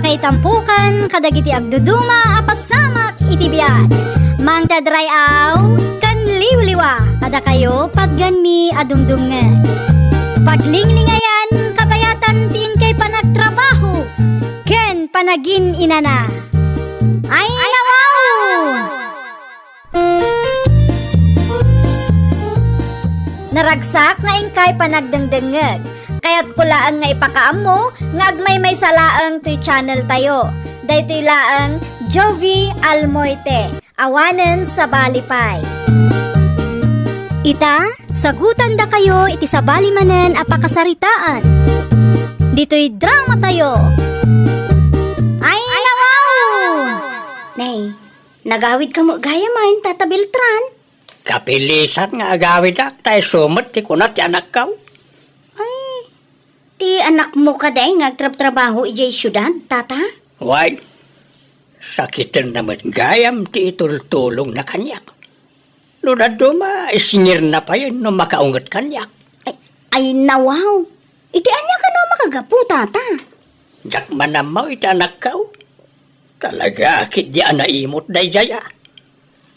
kay tampukan, kadagiti agduduma, apasamak itibiyat. Mang tadray aw, kan liwliwa, kada kayo pagganmi adumdumngan. Paglinglingayan, kabayatan tiin kay panagtrabaho, ken panagin inana. Ay nawaw! Naragsak nga ingkay panagdengdengeg. Kaya't kulaan nga ipakaam mo, nga agmay may salaang to channel tayo. Daytoy laang Jovi Almoite, awanen sa balipay. Ita, sagutan da kayo iti sa balimanen apakasaritaan. Dito'y drama tayo. Ay nawaw! Nay, nagawid ka mo gaya man, Tata Beltran. Kapilisan nga agawid ak, tayo sumot, ti kunat ti anak ka. Ti anak mo ka day ngagtrabaho ijay syudad, Tata? Why? Sakitan naman gayam ti itultulong na kanyak. Lunad duma, isingir na pa yun no makaungat kanyak. Ay nawaw. Iti anya ka no makagapu, Tata? Jak manamaw iti anak ka. Talaga akit di anaimot day jaya.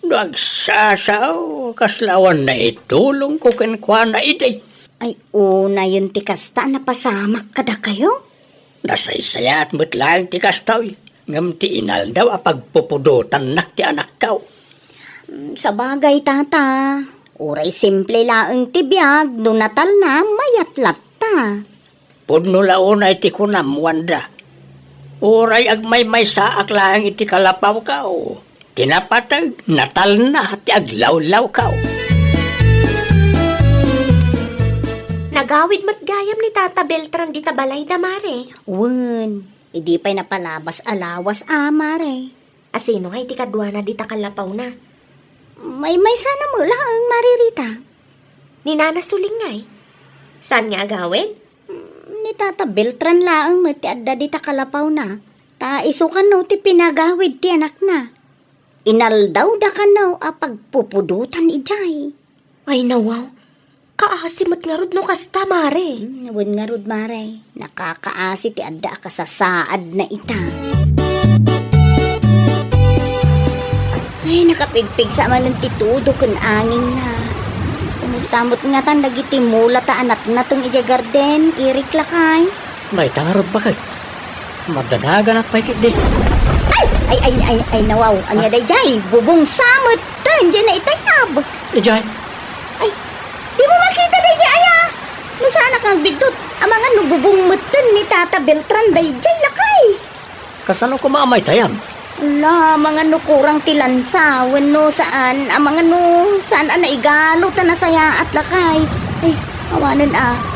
Nagsasaw, kaslawan na itulong ko kenkwa na iday. Ay, una yun ti kasta na pasamak kada kayo? Nasaysayat mo't lang ti kastaw. Ngam ti inal daw apagpupudutan nak ti anak ka. Sa bagay, Tata. Uray simple laang ti biyag, do natal na mayatlat ta. Pudno launay ti kunam, Wanda. Uray agmay may saak lang iti kalapaw ka. Tinapatag, natal na ti aglawlaw ka. Nagawid mat gayam ni Tata Beltran di tabalay da mare. Wen, hindi pa'y napalabas alawas mare. Asino nga iti kadwa na di takalapaw na. May sana mo lang, Maririta. Ni Nana Suling ngay. Saan nga agawid? Ni Tata Beltran lang mati adda di takalapaw na. Ta isukan no ti pinagawid ti anak na. Inaldaw da ka no apagpupudutan ijay. Ay nawaw. Kaasimot nga rod no kasta, mare. Wen nga rod, mare. Nakakaasi ti adda ka sa saad na ita. Ay, nakapigpig sa man ng titudo kun angin na. Kumustamot nga tan dagiti mula ta anak na tong ija garden, irik lakay. May tangarod ba kay? Madanagan at paikit di. Ay, nawaw. Anya day jay, bubong samot. Diyan na itayab. Ijay. Di mo makita day jay, aya. No sana kang bidot. Amang ano bubong muton ni Tata Beltran day jay lakay. Kasano ko maamay tayam? Ala, mga no kurang tilansa. Wano saan, mga no saan naigalo ta na saya at lakay. Ay, awanan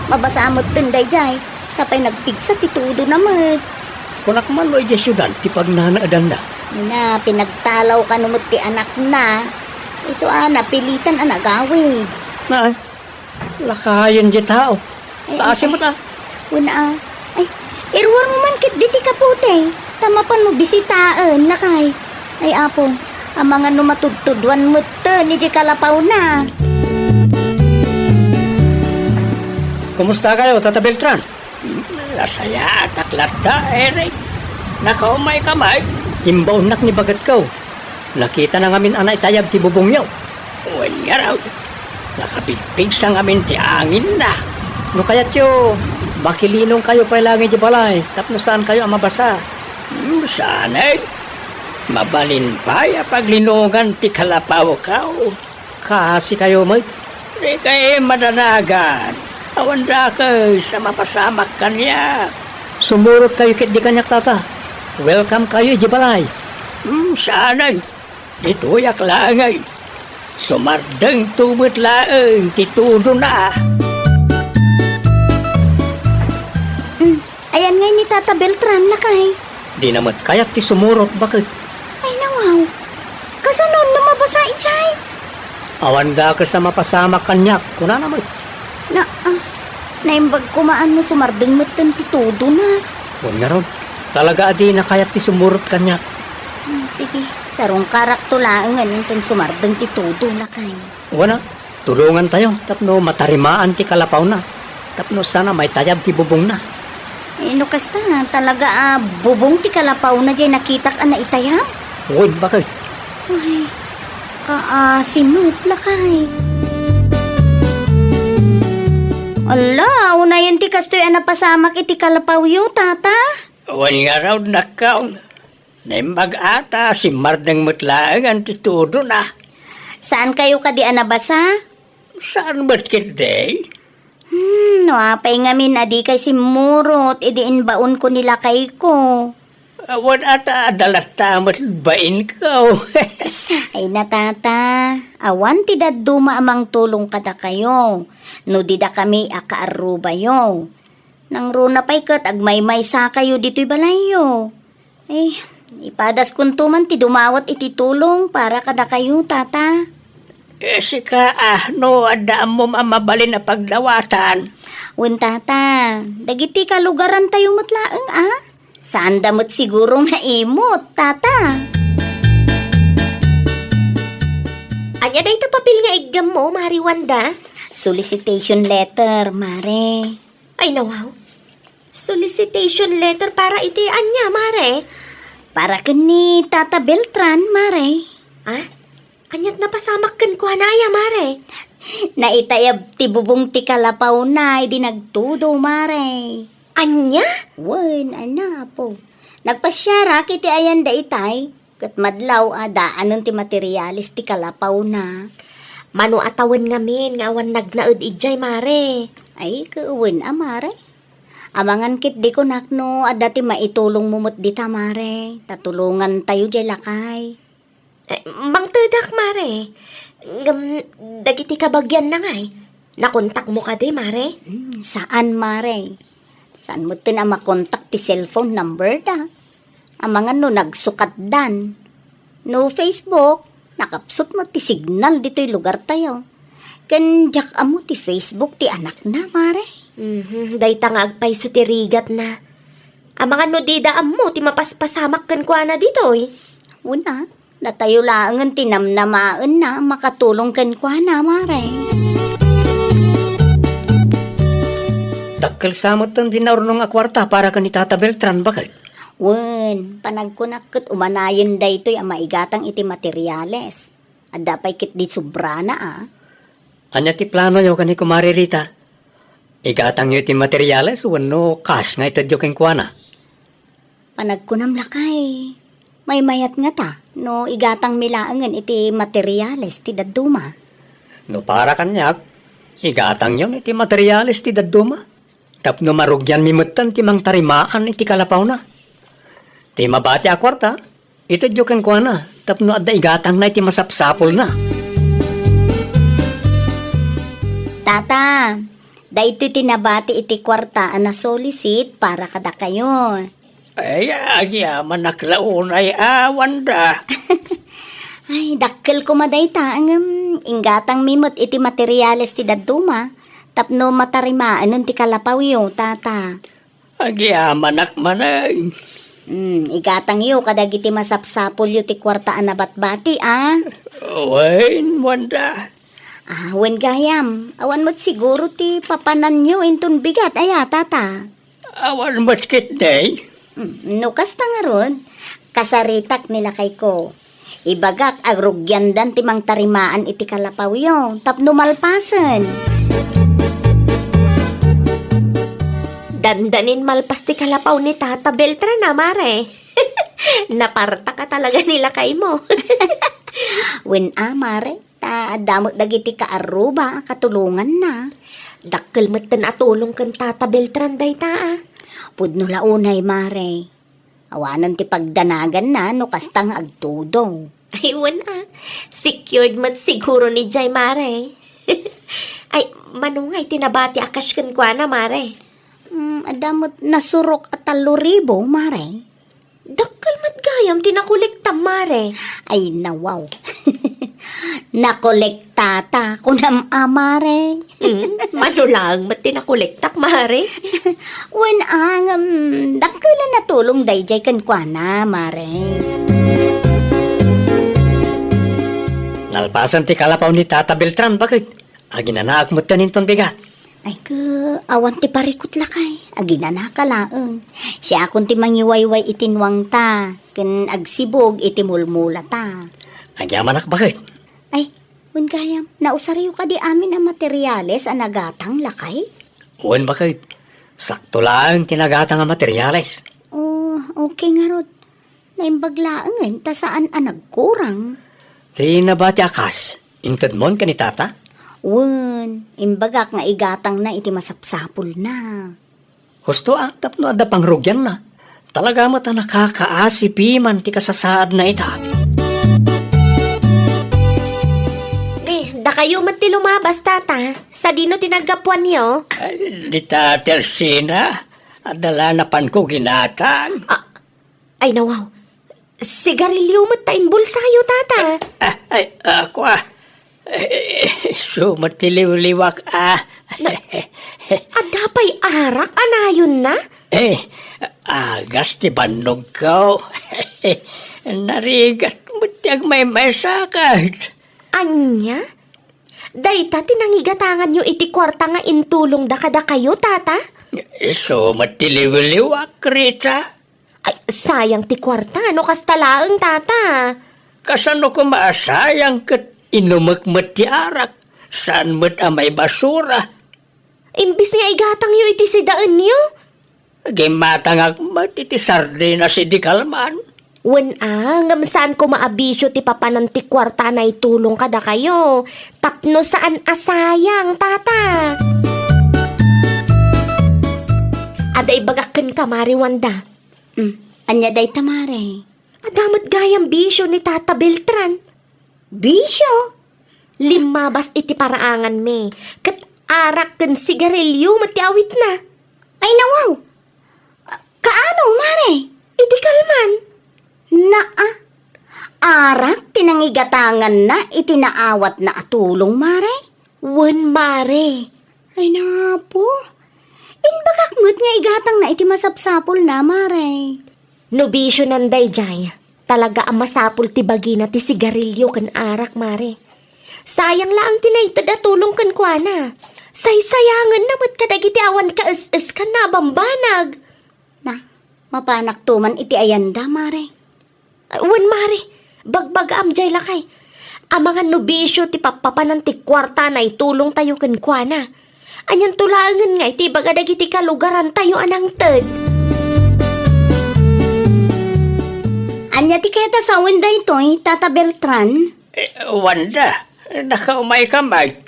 mabasamot din day jay. Sapay nagpigsa titudo naman. Kunak man mo ija syudad, ti pagnanaadan na. Na, pinagtalaw ka numot ti anak na. Iso pilitan gawid. Na, lakayan di tao. Taasin mo ta. Una ay, irwar mo man kit diti kapote. Tamapan mo bisitaan, lakay. Ay, apo, ang mga numatudtudwan mo to, ni di kalapaw na. Kumusta kayo, Tata Beltran? Lasaya at aklata, Eric. Nakaumay kamay. Timbaw nak ni bagat ko. Nakita na ngamin anay tayab ti bubong yaw. Uwan nga raw. Nakapigpig sa ngamin ti angin na. No kayat yo, makilinong kayo pa langit di balay. Tapno saan kayo ang mabasa? Sanay. Mabalin pa ya paglinungan ti kalapaw ka. Kasi kayo mo. Di kayo madanagan. Awan da kayo sa mapasamak kanya. Sumurot kayo kit di kanyak, Tata. Welcome kayo di balay. Sanay. Ito yak langay. Sumardang tumot laang titudo na. Ayan nga ni Tata Beltran, lakay. Di naman kayak ti sumurot bakit? Ay, nawaw. Kasanon lumabasa ijay. Awan da ka sa mapasamak kanyak. Kuna naman. Naimbag kumaan mo sumardang matan titudo na. Huwag nga ron. Talaga adi na kayak ti sumurot kanyak. Sige, sarong karakto laangan itong sumardang titudo na kayo. Wana, tulungan tayo. Tapno matarimaan ti kalapaw na. Tapno sana may tayab ti bubong na. No kasta, talaga bubong ti kalapaw na dyan nakitak na itaya. Uy, bakit? Uy, simut lakay. Ala, unayan ti kastoy pasamak iti kalapaw yu, tata. Uwan nga raw nakaon. Na mag-ata, si Mardang mutlaang ang titudo na. Saan kayo kadi anabasa? Saan ba't kitday? No, apay ngamin adi kay si Murot, idiin baon ko nila kay ko. Awan ata adalata matbain ka. Ay na tata, awan ti daduma amang tulong kada kayo. No dida kami akaaruba yo. Nang runa pa'y kat agmay-may sa kayo dito'y balayo. Ipadas kuntuman ti dumawat iti tulong para kada kayo tata. Sika no adaan mo mamabalin na paglawatan. Wen tata, dagiti kalugaran tayo matlaeng Saan damot sigurong haimot, tata? Anya day ito papel nga igam mo, Mari Wanda? Solicitation letter, mare. Ay nawaw. Solicitation letter para iti anya, Mare? Para kani Tata Beltran, mare. Anyat na pasamak kan ko hanaya, Mare? Naitayab ti bubong ti kalapaw na, idi nagtudo, mare. Anya? Wen, po. Nagpasyara kiti ayan da itay. Kat madlaw, daanan ti materialis ti kalapaw na. Mano atawan ngamin, nga awan nagnaud ijay, Mare. Ay, kauwen, mare. Amangan kit di ko nakno, dati maitulong mumot di ta, mare. Tatulungan tayo jay lakay. Mang tedak, Mare. Dagiti kabagyan na ngay. Nakontak mo ka di, Mare? Saan, mare? Saan mo tin makontak ti cellphone number da? Amangan no nagsukat dan. No Facebook, nakapsot mo ti signal dito'y lugar tayo. Kan jak amo ti Facebook ti anak na, mare. Dayta nga agpay so ti rigat na. Amangan no di daam mo ti mapaspasamak kan kwa na dito'y. Una, natayo laangan tinamnamaan na makatulong kan kwa na, mare. Dakkel samot ang dinarunong akwarta para ka ni Tata Beltran, bakit? Wen, panagkunakot umanayan da ito'y maigatang iti materyales. Adapay kit di sobrana Anya ti plano nyo ka ni Kumari Rita? Igatang nyo iti materyales, wano cash nga itadyo keng kuwana. Panagkunam lakay. May mayat nga ta, no igatang milaangan iti materyales ti daduma. No para kanyak, igatang nyo iti materyales ti daduma. Tapno marugyan mimutan ti mang tarimaan iti kalapaw na. Ti mabati akwarta, itadyo keng kuwana. Tapno adda igatang na iti masapsapol na. Tata, da ito'y tinabati iti kwarta na solicit para kada kayo. Ay, agyaman naklaon ay Wanda. Ay, dakkel ko maday ta, inggatang mimot iti materyales ti daduma. Tapno matarimaan nun ti kalapaw yo, tata. Agyaman nakmanay. Igatang yo, kadagiti masapsapol yo ti kwarta na batbati, Wain, Wanda. Wen gayam, awan mo't siguro ti papanan nyo intun bigat, tata. Awan matkit day. No kasta nga ron, kasaritak nila kay ko. Ibagak agrugyandan ti mang tarimaan iti kalapaw yo, tapno malpasan. Dandanin malpas ti kalapaw ni Tata Beltran na, Mare. Naparta ka talaga nila kay mo. Wen mare, damot dagiti kaaruba, katulungan na. Dakkel matan atulong kan Tata Beltran day ta. Pudno launay, mare. Awanan ti pagdanagan na, no kastang agtudong. Ay, secured mat siguro ni Jay, Mare. Ay, manungay tinabati akas kan kwa na, Mare. Adamot nasurok at 3,000, mare. Dakkel mat gayam tinakolekta, Mare. Ay, nawaw. Nakolektata kunam mare. Manulang mat tinakolektak, Mare. Wen dakkelan na tulong dayjay kan kwa na, mare. Nalpasan ti kalapaw ni Tata Beltran, bakit? Aginanaak mo tanin ton bigat. Ay awan ti parikot lakay. Agina ka laeng. Siya akong ti mangiwayway itinwang ta. Ken agsibog iti mulmula ta. Ang yaman bakit? Ay, gayam, nausaryo ka di amin ang materyales ang nagatang lakay? Uwan bakit? Sakto lang tinagatang ang materyales. Oh, okay nga rod. Naimbaglaang ta saan ang nagkurang? Di na ba ti akas? Inkad mon ka ni tata? Wen, imbagak nga igatang na iti masapsapol na. Husto ang tapno ada pangrugyan na. Talaga mo ta nakakaasipi man ti kasasaad na ita. Da kayo mati lumabas, tata. Sa dino tinagapuan niyo? Di ta tersina. Adala na pan ko ginatang. Ay, nawaw. Sigarilyo mo tayin bulsa kayo, tata. Ako sumatiliw-liwak Adapay arak, anayon na? agas ti bandog ko. Narigat mo tiyag may sakit. Anya? Dayta tinangigatangan nyo iti kwarta nga intulong da kada kayo, tata? Sumatiliw-liwak, Rita. Ay, sayang ti kwarta. Ano kastalaang, tata? Kasano ko maasayang kat inumakmat ti arak. Saan mo't may basura? Imbis nga igatang yo iti sidaan niyo? Gimatangag mat iti sardina si di kalman. Wen ngam saan ko maabisyo ti papanan ti kwarta na itulong kada kayo. Tapno saan asayang, tata? Aday bagakken ka, Mari Wanda. Anya day tamare. Adamat gayang bisyo ni Tata Beltran. Bisyo? Limabas iti paraangan me. Kat arak ken sigarilyo matiawit na. Ay nawaw. Kaano, mare? Iti kalman. Arak tinangigatangan na itinaawat na atulong, mare? Wen, Mare. Ay napo. Inbagakmut nga igatang na iti masapsapol na, mare. No bisyo nanday jay. Talaga ang masapul ti bagina ti sigarilyo ken arak, Mare. Sayang lang tinaitad atulong ken kuana. Saysayangan namat kadagiti awan ka is ka na bambanag. Na, mapanak tuman iti ayanda, mare. Wen, Mare. Bagbaga amjay lakay. Ang mga nobisyo ti papapanan ti kwarta na itulong tayo ken kuana. Anyan tulangan nga iti bagadag iti kalugaran tayo anang ted. Anya ti keta sa wenda ito'y, Tata Beltran? Wanda, nakaumay ka mag.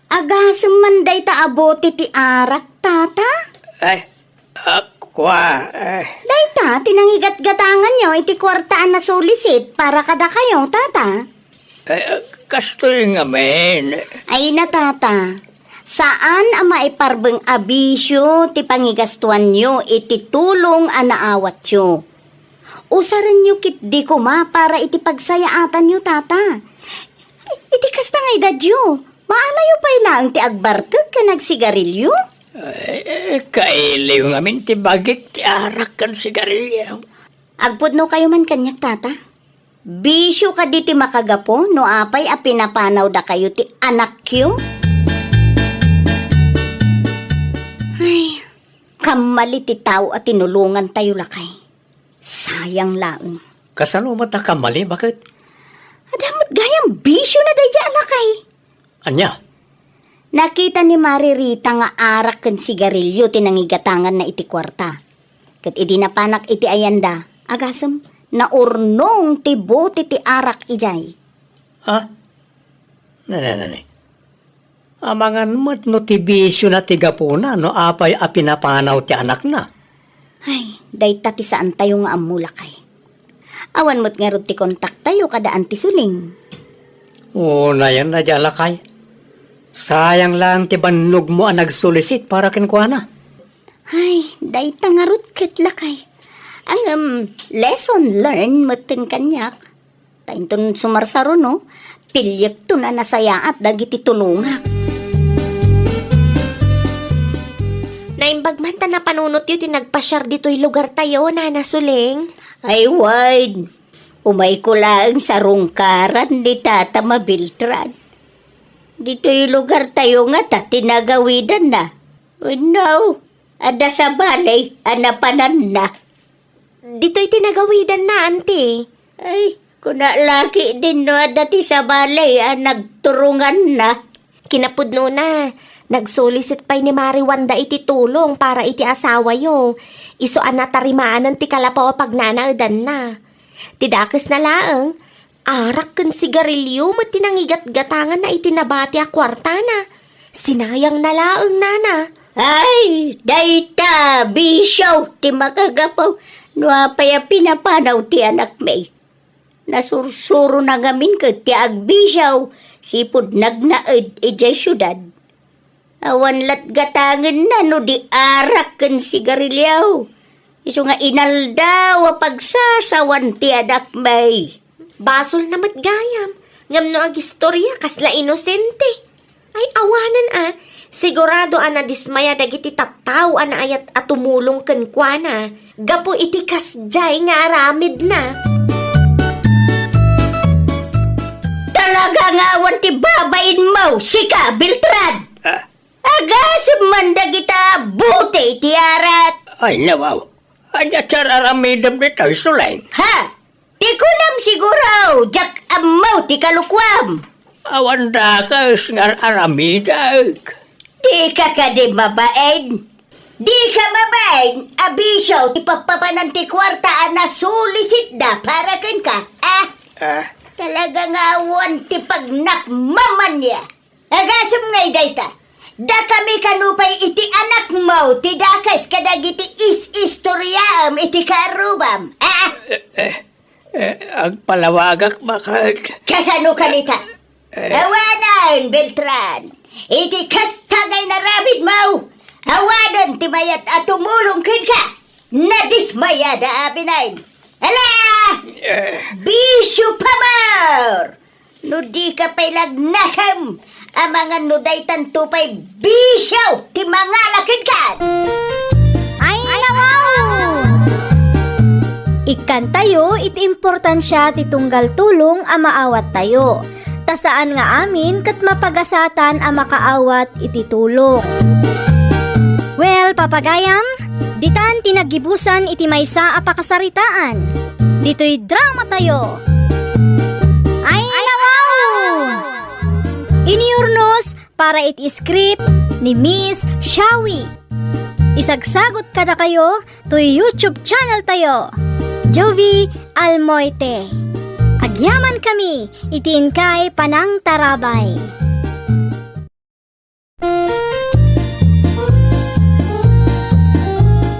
Agasem manday ta abote ti arak, tata? Ay, Dayta, tinangigat-gatangan nyo iti kwartaan na sulisit para kada kayo, tata. Kastoy nga men. Ay na, tata. Saan ang maiparbeng abisyo ti pangigastuan nyo iti tulong ang naawat nyo? Usaran nyo kit di ko ma para iti pagsayaatan nyo, tata. Iti kasta nga edad nyo. Maalayo pa ilang ti agbartag ka nagsigarilyo? Kailiw nga min ti bagik ti arak kan sigarilyo. Agpudno kayo man kanyak, tata. Bisyo ka di ti makagapo no apay a pinapanaw da kayo ti anak kyo? Ay, kamali ti tao at tinulungan tayo lakay. Sayang laeng. Kasano mata kamali, bakit? Adamot gayang bisyo na day dya lakay. Anya? Nakita ni Maririta nga arak ken sigarilyo tinangigatangan na iti kwarta. Ket idi napanak iti ayanda, agasem naurnong ti bote ti arak ijay. Ha? Nanay. Amangan mo't no ti bisyo na ti gapuna no apay a pinapanaw ti anak na. Ay, dayta ti saan tayo nga amulakay. Awan mo't nga ron ti kontak tayo kadaan ti suling. Na yan na dyan lakay. Sayang lang ti bannog mo ang nagsulisit para kinuha. Ay, dayta nga ron ket lakay. Ang lesson learned mo't kanyak. Tainton sumarsaro no, pilyak to na nasaya at dagiti tulungak. Naimbagman ta na panunot yu tinagpasyar dito'y lugar tayo na nasuling. Ay, wide. Umay ko lang sa rungkaran ni Tata Mabiltran. Dito'y lugar tayo nga ta, tinagawidan na. Oh no, ada sa balay, anapanan na. Dito'y tinagawidan na, ante. Ay, kuna laki din no, dati sa balay, nagturungan na. Kinapudno na. Nagsolicit pa'y ni Mari Wanda iti tulong para iti asawa yo. Isoan na tarimaan ng tikalapaw pag nanaadan na. Tidakes na laang. Arak kan sigarilyo mat tinangigat-gatangan na itinabati a kwarta na. Sinayang na laang nana. Ay, dayta, bisyaw, ti makagapaw. Nuapaya pinapanaw ti anak may. Nasursuro na ngamin ka ti agbisyaw. Sipod nagnaed ijay syudad. Awan lat gatangan na no di arak kan sigarilyaw. Iso nga inaldaw pagsasawan ti anak may. Basol na matgayam. Ngam no ag istorya kasla inosente. Ay awanan sigurado na dismaya dagiti tattaw na ayat at tumulong ken kuana. Gapo iti kasjay nga aramid na. Talaga nga awan ti babain mo, sika, Beltran! Agas man dagita buti ti arat! Ay, nawaw. Anya aramidam ni tayo sulay. Ha? Ti kunam siguro, jak amaw ti kalukwam! Awan da ka nga aramidag. Di ka di mabain! Di ka mabain! Abisyo, ipapapanan ti kwarta na sulisit da para ken ka, Talaga nga awan ti pagnakmaman niya. Agasam ngay dayta. Da kami kanupay iti anak mo, ti dakas kadagiti is-istoryaam iti karubam. Agpalawagak makag. Kasano kanita? Awanan, Beltran. Iti kastagay na rabid mo. Awanan ti mayat at tumulong kin ka. Nadismaya da apinain. Ala! Bisyo pamar! No di ka pa'y lagnakam, ang mga nuday tantupay bisyaw, ti mga lakikan! Ay, nawaw! Ikan tayo, iti importansya ti tunggal tulong a maawat tayo. Ta saan nga amin kat mapagasatan a makaawat iti tulong. Well, papagayam, ditan tinagibusan iti maysa a pakasaritaan. Dito'y drama tayo. Ay, nawaw! Iniurnos para iti script ni Miss Shawi. Isagsagot kada kayo to YouTube channel tayo, Jovi Almoite. Agyaman kami, itin kay Panang Tarabay.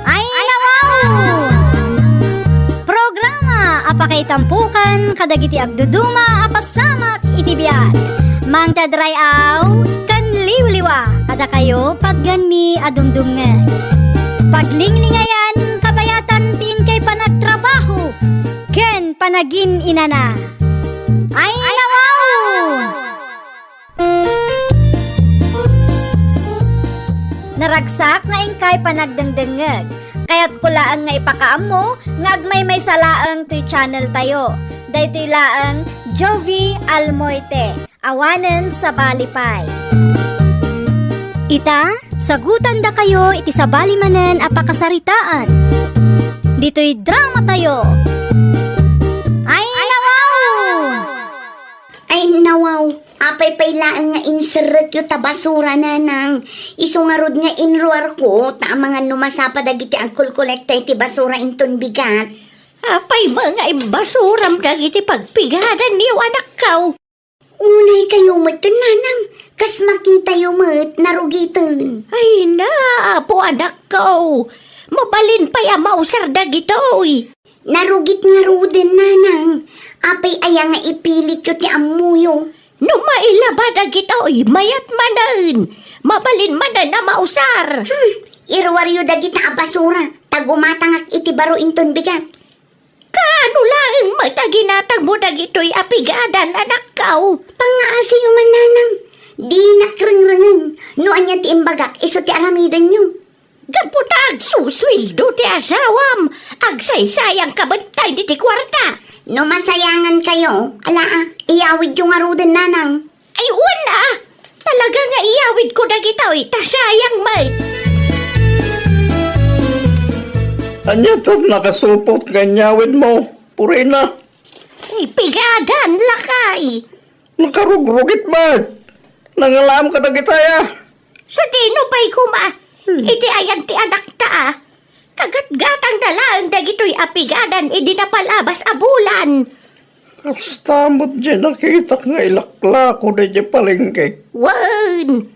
Ay, nawaw! Programa apakay tampukan kadagiti agduduma apasamak iti biag. Mangtadray aw kan liwliwa kada kayo pagganmi adumdumngan. Paglinglingayan kabayatan tin kay panagtrabaho ken panagin inana. Ay, nawaw! Naragsak nga ingkay panagdengdengeg. Kaya't kulaan nga ipakaam mo nga agmay may salaang to channel tayo. Daytoy laang Jovi Almoite. Awanen sa balipay. Ita, sagutan da kayo iti sa balimanen apakasaritaan. Dito'y drama tayo. Ay, nawaw! Ay nawaw, apay pailaan nga inseret yu tabasura na nang isungarod nga inruar ko ta mga numasapa dagiti ang kulkolekta iti basura inton bigat. Apay mga imbasuram dagiti pagpigadan niyo anak kaw. Unay kayo magtananang, kas makita yu mat narugitan. Ay na, apo anak kaw. Mabalin pa ya mausar dagitoy. Narugit nga ruden nanang, apay aya nga ipilit yu ti amuyo. No mailaba dagitoy, mayat manan. Mabalin manan na mausar. Irwar yu dagita basura, tagumatangak iti baro inton bigat. Kaano lang mataginatag mo dagitoy apigadan anak kaw. Pangaasi yu man nanang, di nakrengrengen, no anya ti imbagak, iso ti aramidan yu. Gaputag suswildo ti asawam. Agsaysayang kabantay di ti kwarta. No masayangan kayo, ala iyawid yung aruden nanang. Ay una, agawid ko dagitaw, tasayang may. Anya to nakasupot ganyawid mo. Purina. Pigadan lakay. Nakarugrugit ba? Nangalam ka na kitaya. Sa dino pa'y kuma. Iti ayan ti anak ta. Kagat-gatang dalaan dagito'y apigadan, idi na palabas a bulan. Kastamot dyan nakita nga ilakla ko na dyan palengke. Wan!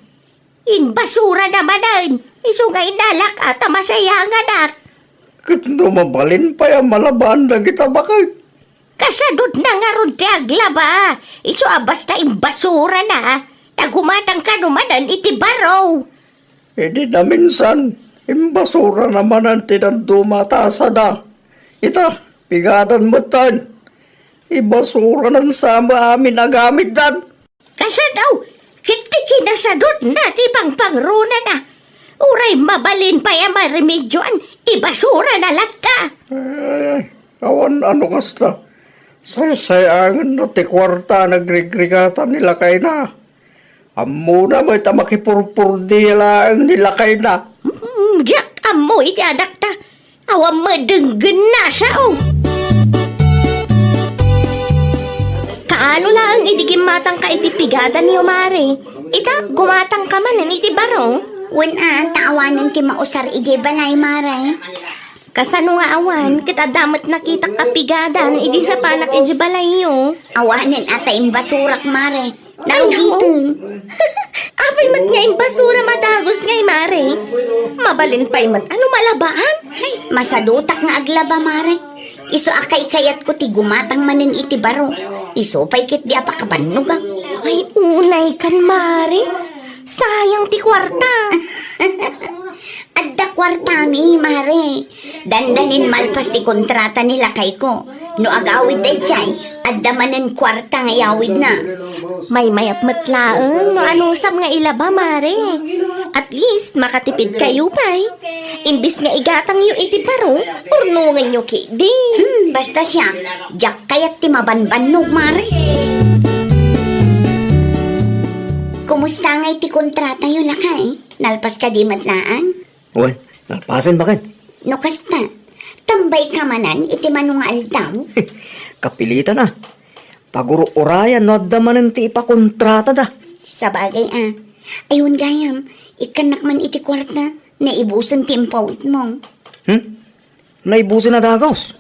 Inbasura namanan. Isungay nalak at masayang anak. Kito mabalin pa yung malaban na kita bakit? Kasadod na nga ron ti aglaba. Iso abas na imbasura na. Nagumatang ka numanan iti baraw. Hindi na minsan, imbasura naman ang tinandumataasa na. Ita, pigadan mo tan. Ibasura ng sama amin na gamit dan. Kasadaw, kiti kinasadod na ti pangpangruna na. Uray mabalin pa yung maremedyoan, ibasura na latka. Ay, awan ano kasta. Saysayangan na ti kwarta nagrigrigatan nila kay na. Amo na may tamakipurpurdi lang nila kay na. Diyak amoy ti anak ta. Awang madenggen na sao. Kaano lang idigim matang ka iti pigadan niyo mare. Ita, gumatang ka man iti barong. Tawanan ti mausar ije balay maray. Kasano nga awan, kita damat nakita kapigadan, idi na panak iti balay yo. Awanan ata imbasurak mare. Narugitin. Apay mat nga yung basura matagos ngay mare. Mabalin pa'y mat ano malabaan? Ay, masadutak nga aglaba mare. Iso akay kayat ko ti gumatang manin iti baro. Iso pa'y kit di apakabanugang. Ay unay kan mare. Sayang ti kwarta. Adda kwartami mare. Dandanin malpas ti kontrata nila kay ko. No agawid day chay, adda manen kwarta nga yawid na. May mayat matlaang, no anusam nga ilaba mare. At least makatipid kayo pa'y. Imbis nga igatang yung iti paro, urnungan nyo kidi. Basta siya, jak kayat ti mabanbanog mare. Kumusta nga iti kontrata yun lakay? Nalpas ka di matlaan? Wan, nalpasan bakit? No kasta, tambay ka manan iti manunga aldaw. Kapilitan na. Paguro-urayan, no adamanan ti ipakontrata da. Sa bagay ayun gayam, ikanak man iti kwarta, naibusan ti impawit mo. Naibusin na dagaws.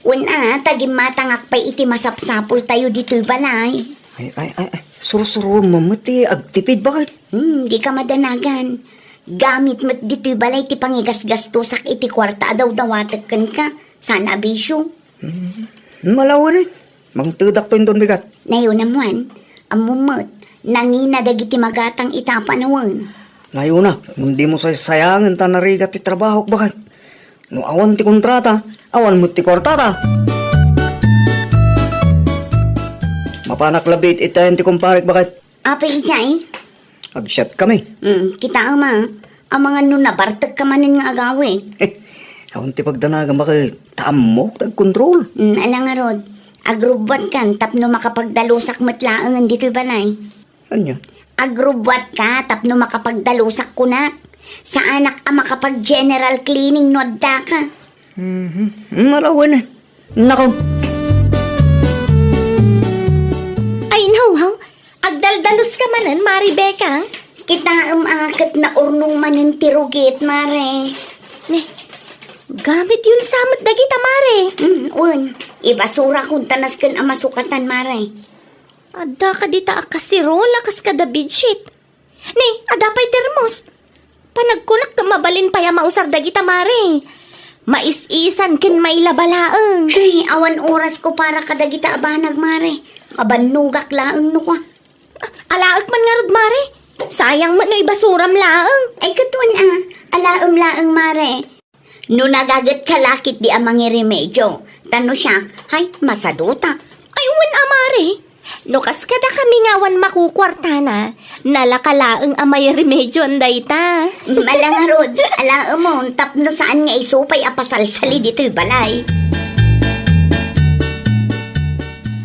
Tagim matangak pa iti masapsapol tayo dito'y balay. Ay, surusuruan mamati, agtipid bakit? Di ka madanagan. Gamit mat dito'y balay ti pangigas-gastusak iti kwarta daw dawatagkan ka. Sana abisyo. Malawan eh. Mangtudak to doon bigat. Nayon naman, amumot, nangina dagiti magatang itapanawan. Ngayon na, hindi mo sayangan ta narigat ti trabaho bakit? No awan ti kontrata, awan mo ti kwartata. Mapanak labit itayan ti kumparik bakit? Apay ijay? Agsyat kami. Kita ama, ang mga nabartag ka manin nga agawin. Awan ti pagdanagan bakit? Tamok, tag-control. Alang nga rod, agrubbat kan tapno makapagdalusak matlaangan dito'y balay. Ano? Agrubbat ka tapno makapagdalusak kunak. Sa anak makapag-general cleaning nodda ka. Malawan eh. Nako. Ay nawaw, agdaldalos ka manan, Maribeka. Kita akat na urnong manin tirugit, mare. Gamit yun samot dagita, Mare. Ibasura kung tanas kan amasukatan, mare. Ada ka dita akasirola kas kada bedsheet. Ada pa'y termos. Panagkulak ka mabalin pa yung mausar dagita, Mare. Mais-isan kin may labalaang. Ay, awan oras ko para kadagita abanag, mare. Abanugak laang no ka. Alaag man nga rod, Mare. Sayang man no ibasuram laang. Ay, katuan alaam laang, mare. No nagagat kalakit di amang remedyo. Tano siya, hay, masaduta. Ay, Mare. Lukas kada kami ngawan makukwarta na. Nalakalaang amay remedyo anday ta. Malangarod, alaam mo, tapno saan nga isupay apasalsali dito'y balay.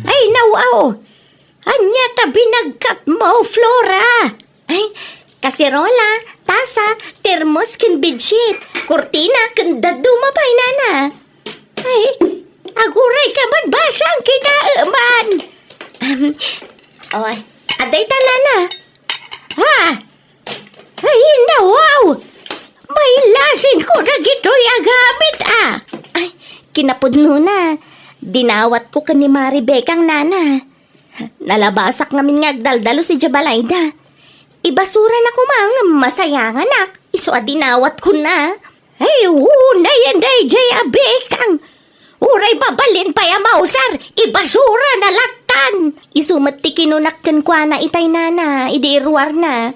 Ay, nawaw. Anya ta binagkat mo, Flora. Ay, kasirola, tasa, termos, ken bedsheet, kurtina, ken daduma pa inana. Ay, aguray ka man basang kinaaman. Oy, aday ta nana. Ha? Ay, wow! May lasin ko na gito'y agamit Ay, kinapudno na. Dinawat ko ka ni Maribekang nana. Nalabasak ngamin nga agdaldalo si Jabalayda. Ibasura na ko mang masayangan nak. Iso dinawat ko na. Ay, una yan day jay abekang. Uray babalin pa yamausar. Ibasura na latan. Isumat ti kinunakkan kwa na itay nana. Idiruar na.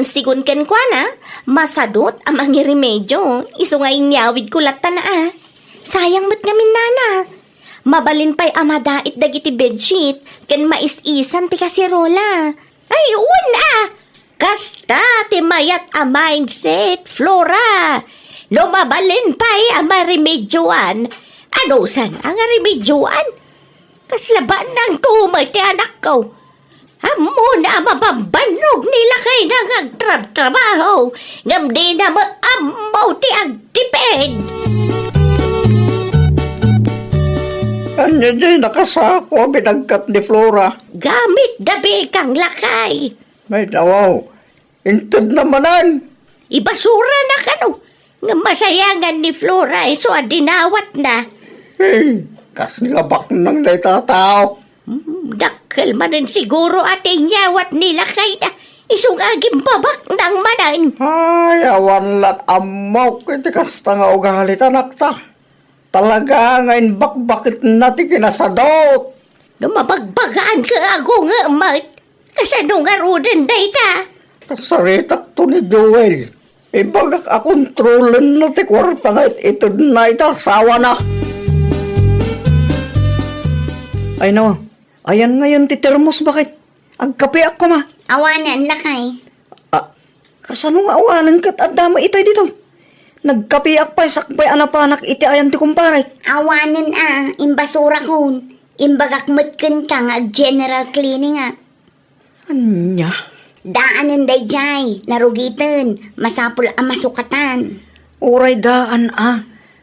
Sigun ken kwa na. Masadot amang iremedyo. Iso nga inyawid ko latan na Sayang mat ngamin nana. Mabalin pa'y amadait dagiti bedsheet, ken mais-isan ti kasirola. Ay, una! Kasta ti mayat a mindset, Flora. No mabalin pa'y amaremedyoan. Ano san ang remedyoan? Kaslaban ng tumay ti anak ko. Amo na mabambanog nila kay nang agtrab-trabaho. Ngam di na maamaw ti agtipid. Anya jay nakasako binagkat ni Flora. Gamit dabi kang lakay. May nawaw. Intod namanan. Ibasura na kano. Nga masayangan ni Flora iso adinawat na. Hey, kaslabak nang naitatao. Dakkel man rin siguro ating nyawat nila kay na. Isong aging babak ng manan. Ay, awan lat amok. Iti kasta nga ugalit anak ta. Talaga ngayon bakbakit natin kinasadot. Lumabagbagaan ka ako nga mat. Kasano nga roden dayta. Kasaritak to ni Joel. Ibagak akontrolan na ti kwarta nga ito na itasawa na. Ay nawa, ayan ngayon ti termos bakit? Agkape ako ma. Awanan lakay. Kasano nga awanan kat at dama itay dito? Nagkapiak pa, sakpay anapanak iti ayan ti kumparay. Awanan imbasura kon. Imbagak matken ka nga general cleaning Anya? Daanan day jay, narugitan, masapul ang masukatan. Uray daan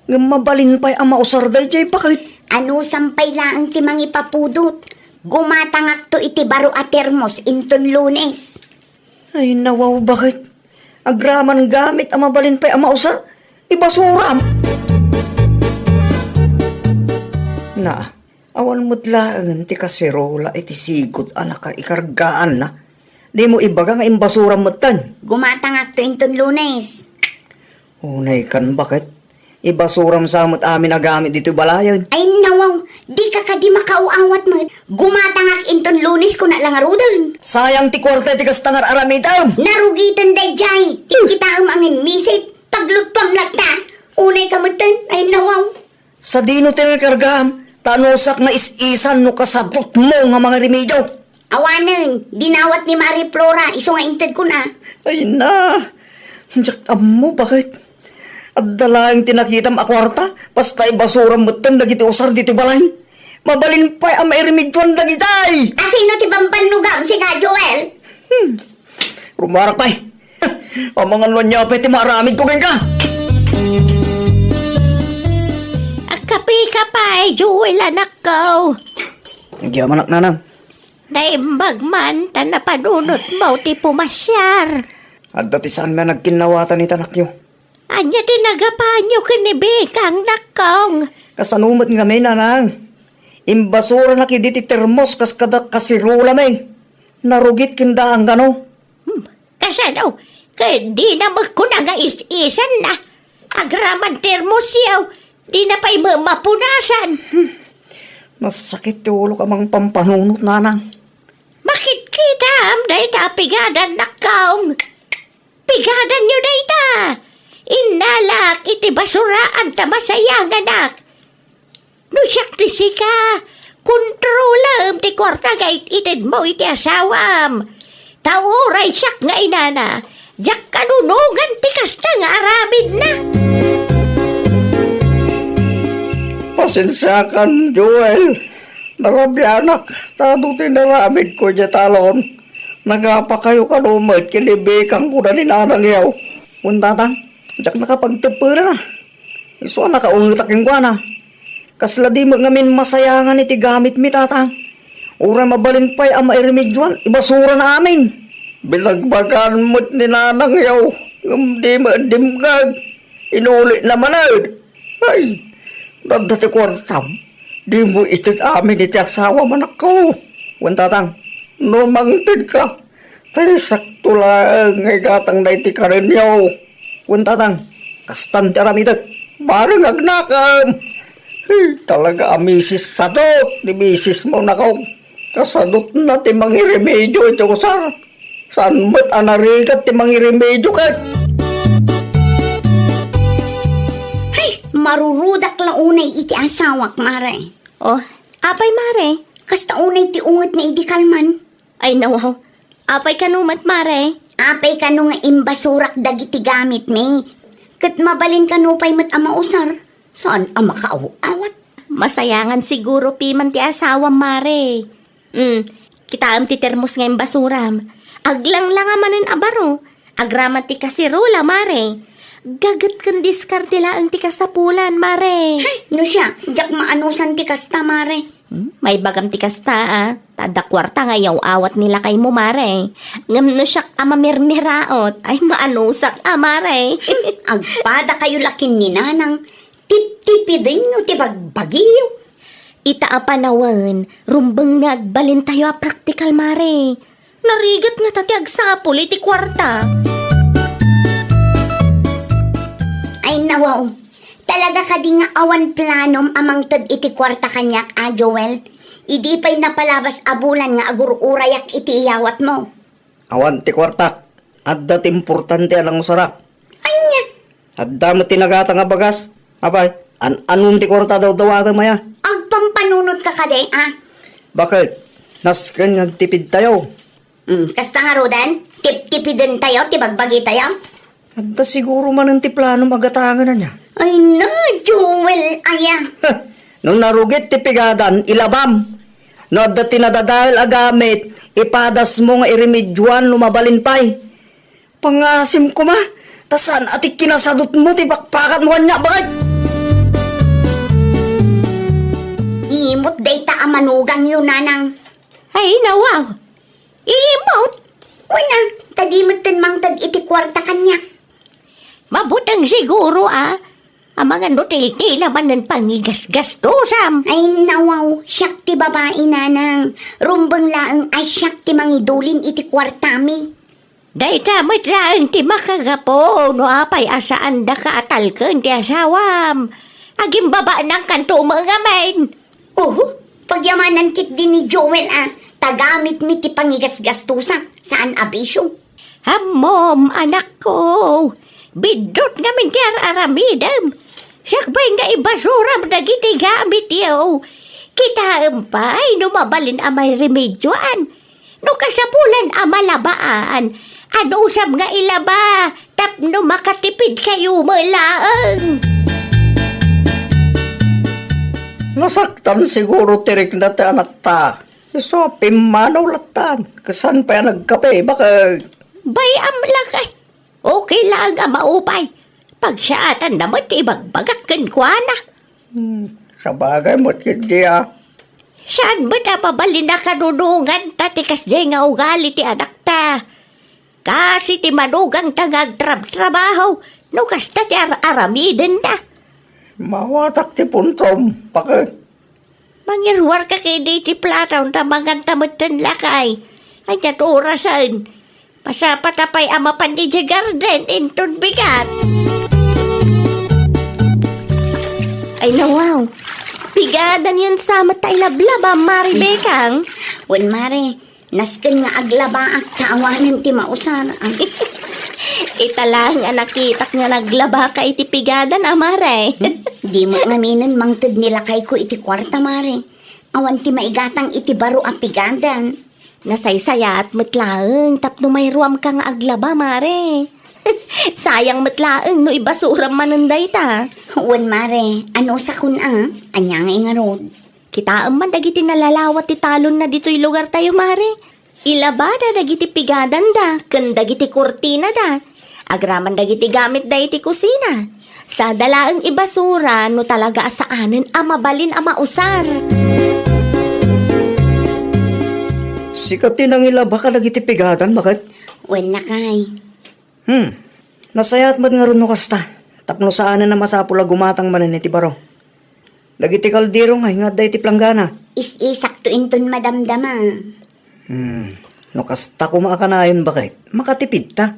Ngamabalin pa'y ang mausar day jay bakit? Ano sampay laang timang ipapudot. Gumatangak to iti baro a termos inton Lunes. Ay nawaw bakit? Agraman gamit ang mabalin pa'y ang mausar? Ibasuram! Na, awan mo't laangan ti kasirola iti sigot anak ka ikargaan na. Di mo ibaga nga imbasuram mo't tan. Gumatangak to inton Lunes. Unay kan bakit? Ibasuram sa mo't amin na gamit dito balayan. Ay nawaw, di ka di makauawat mo. Gumatangak inton Lunes ko na lang arudan. Sayang ti kwarta ti kastangar aramitam. Narugitan day jay, kita ang angin misit. Paglutpam lagta, unay kamutan, ay nawaw. Sa dino tinarkargam, tanusak na is-isan no kasadot mo nga mga remedyo. Awanan, dinawat ni Marie Flora, iso nga inted ko na. Ay na, jak mo bakit? At dalaing tinakitam akwarta, basta ibasuram mo tan dagiti usar dito balay. Mabalin pa ang may remedyoan dagitay. Asino ti bambanugam si ka Joel? Rumarak pa ang mga lunya pa iti maramid ko ka. Kapi ka pa Joel anak ko. Nagyaman anak nanang. Naimbag man, tanapanunot mo ti pumasyar. At dati saan na nagkinawatan ni tanakyo? Anya tinagapanyo kinibikang nakong. Kasanumat nga may nanang. Imbasura na kiditi termos kas kadat kasirula may. Narugit kinda ang gano. Kasano? Kaya di na magkuna nga is-isan na. Agraman termos yaw. Di na pa'y mapunasan. Masakit ti ulo ka mang pampanunot nanang. Makit-kitam dahi ta pigadan nakong. Pigadan nyo dahi ta. Inalak iti basuraan ta masayang anak. No siyak ti sika. Kontrolam ti kwarta gait itid mo iti asawam. Tauray siyak nga inana. Diyak kanunungan ti kasta nga aramid na. Pasensya kan, Joel. Narabyanak. Tado tinaramid ko dya talon. Nagapa kayo kalumot, kinibikang ko na ni nanang yaw. Untatang, jak nakapagtapura na. Iso nakaungitakin ko na. Kasla di mo ngamin masayangan iti gamit mi tatang. Ura mabalin pa'y ama iremedyoan, ibasura na amin. Bilagbagan mo't ni nanang yaw. Di mo dimgag. Inulit na manad. Ay, nagdati kwartam. Di mo itit amin iti asawa manak ko. Untatang, numangtid ka. Tayo sakto lang ngay gatang na iti karin yaw. Untatang, kastan ti aramidat. Barang agnakam. Talaga amisis sadot. Di misis mo na ko. Kasadot na ti mangiremedyo ito ko sar. Saan mo't anarigat ti mangiremedyo ka? Ay, marurudak la unay iti asawak, mare. Oh, apay mare. Kasta unay ti ungot na iti kalman. Ay nawaw. Apay kanumat mare. Apay ka nga imbasurak dagiti gamit mi. Kat mabalin ka pa'y mat ama usar. Saan ama kaawat? Masayangan siguro piman ti asawa mare. Kita am ti termos ngayon basuram. Aglang lang amanin abaro. Agraman ti kasirula mare. Gagat kan diskarte laang ti kasapulan mare. No siya, jak maanusan ti kasta, mare. May bagam ti kasta Tada kwarta ngayaw awat nila kay mo mare. Ngam no siya amamirmiraot. Ay maanusak mare. Agpada kayo lakin ni nanang. Tip-tipidin no ti bagbagiyo. Ita panawan, rumbang nagbalin tayo praktikal mare. Narigat nga tati agsapol iti kwarta. Ay nawaw, talaga ka di nga awan planom amang tad iti kwarta kanyak, Joel. Idi pa'y napalabas abulan nga agururayak iti iyawat mo. Awan ti kwarta. Adda ti importante alang usarak. Anya, Adda mo tinagata nga bagas. Abay, anong ti kwarta daw dawatan maya? agpampanunod ka kade, Bakit? Naskan nga tipid tayo. Kasta nga Rodan, tip-tipidin tayo, tibagbagi tayo. Adda siguro man ang ti plano magatangan na niya. Ay na, Joel, aya. Nung narugit ti pigadan, ilabam. No, adda tinadadahil agamit, ipadas mo nga iremedyoan lumabalin pa'y. Pangasim ko ma, tasan ati kinasadot mo ti bakpakat mo niya, bakit? Imot day ta amanugang yun, nanang. Ay nawaw. Imot. Wala, tagimot tin mang tag iti kwarta kanya. Mabutang siguro Ang mga nutil-tila man ng pangigas-gastusam. Ay nawaw, siyak ti babae, nanang. Rumbang laang ay siyak ti mangidulin iti kwartami. Day tamit lang ti makagapo. No apay asaan da ka atalken ti asawam. Aging baba ng kanto mga main. Pagyamanan kit din ni Joel, tagamit mi ti pangigas-gastusa. Saan abisyo? Hamom, anak ko. Bidot namin ti aramidam. Sakbay nga ibasuram dagiti gamit yaw. Kita empay numabalin amay remedyoan. No kasapulan amalabaan. Ano usam nga ilaba. Tapno makatipid kayo malaang. Nasaktan siguro tirik na ti anak ta. So, pimanaw latan. Kasan pa nagkape, bakit? Bayam lang kay. Okay lang ang maupay. Pag siyaatan naman ibagbagat kan kuana. Sa bagay mo't hindi Saan ba na pabalin na kanunungan tatikas jay nga ugali ti anak ta? Kasi ti manugang tangag trabaho. No kasta ti aramiden na. Mawatak ti puntom, bakit? Mangirwar ka kay di ti plataw na mangan tamatan lakay. Ay naturasan. Pasapatapay ama pandi di garden inton bigat. Ay nawaw. Bigadan yan sa matay lablaba, Mari Bekang. Wan mare, nasken nga aglabaak kaawanan ti mausar. Ita lang ang nakitak nga naglaba ka iti pigadan, Mare. Di mo ngaminan mangtid nila kay ko iti kwarta, mare. Awan ti maigatang iti baro ang pigadan. Nasaysaya at matlaang tapno may ruam ka nga aglaba, Mare. Sayang matlaang no ibasuram mananday ta. Wan mare, ano sa kun Anya nga rod. Kita man dagiti nalalawat ti talon na dito'y lugar tayo, Mare. Ilabada dagiti pigadan da, ken dagiti kurtina da. Agraman dagiti gamit da iti kusina. Sa dalaang ibasura no talaga asaanen mabalin mausar. Sikatin ang ilaba ka dagiti pigadan, bakit? Wen na kay. Nasayat mat nga ron no kasta. Tapno saanan na masapula gumatang manan iti baro. Dagiti kaldero nga day iti planggana. Is-isak to inton madamdama. No kasta kumakanayon bakit? Makatipid ta.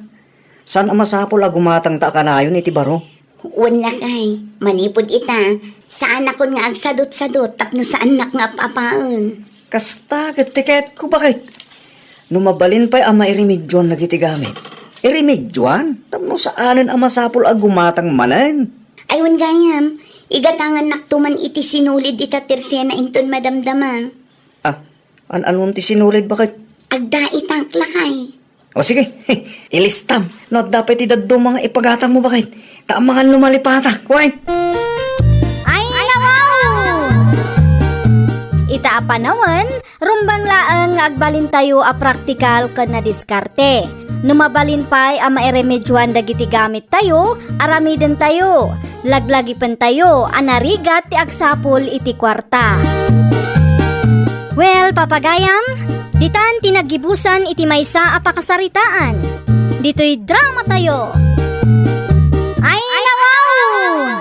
Saan ang masapul gumatang ta kanayon iti baro? Wen na kay. Manipod ita. Saan akon nga agsadot-sadot tapno saan nak nga apapaan. Kasta tiket ko bakit? Numabalin pa'y ama irimidyon na giti gamit. Irimidyon? Tapno saanan ang masapul gumatang manan? Aywan gayam. Igatangan naktuman iti sinulid ita tersena inton madamdama. Anong ti sinulid bakit? Agda itang lakay. O sige, ilistam. Not dapat idaddo mga ipagatang mo bakit? Taamangan lumalipata. Kuwain! Ay, nawaw! Ita apanawan, rumbang laang nga agbalin tayo a praktikal ken na diskarte. Numabalin pa'y a mairemedyoan dagiti gamit tayo, aramiden tayo. Laglagi pen tayo, anarigat ti agsapol iti kwarta. Well, papagayam, ditan tinagibusan iti maysa a pakasaritaan. Dito'y drama tayo. Ay, nawaw!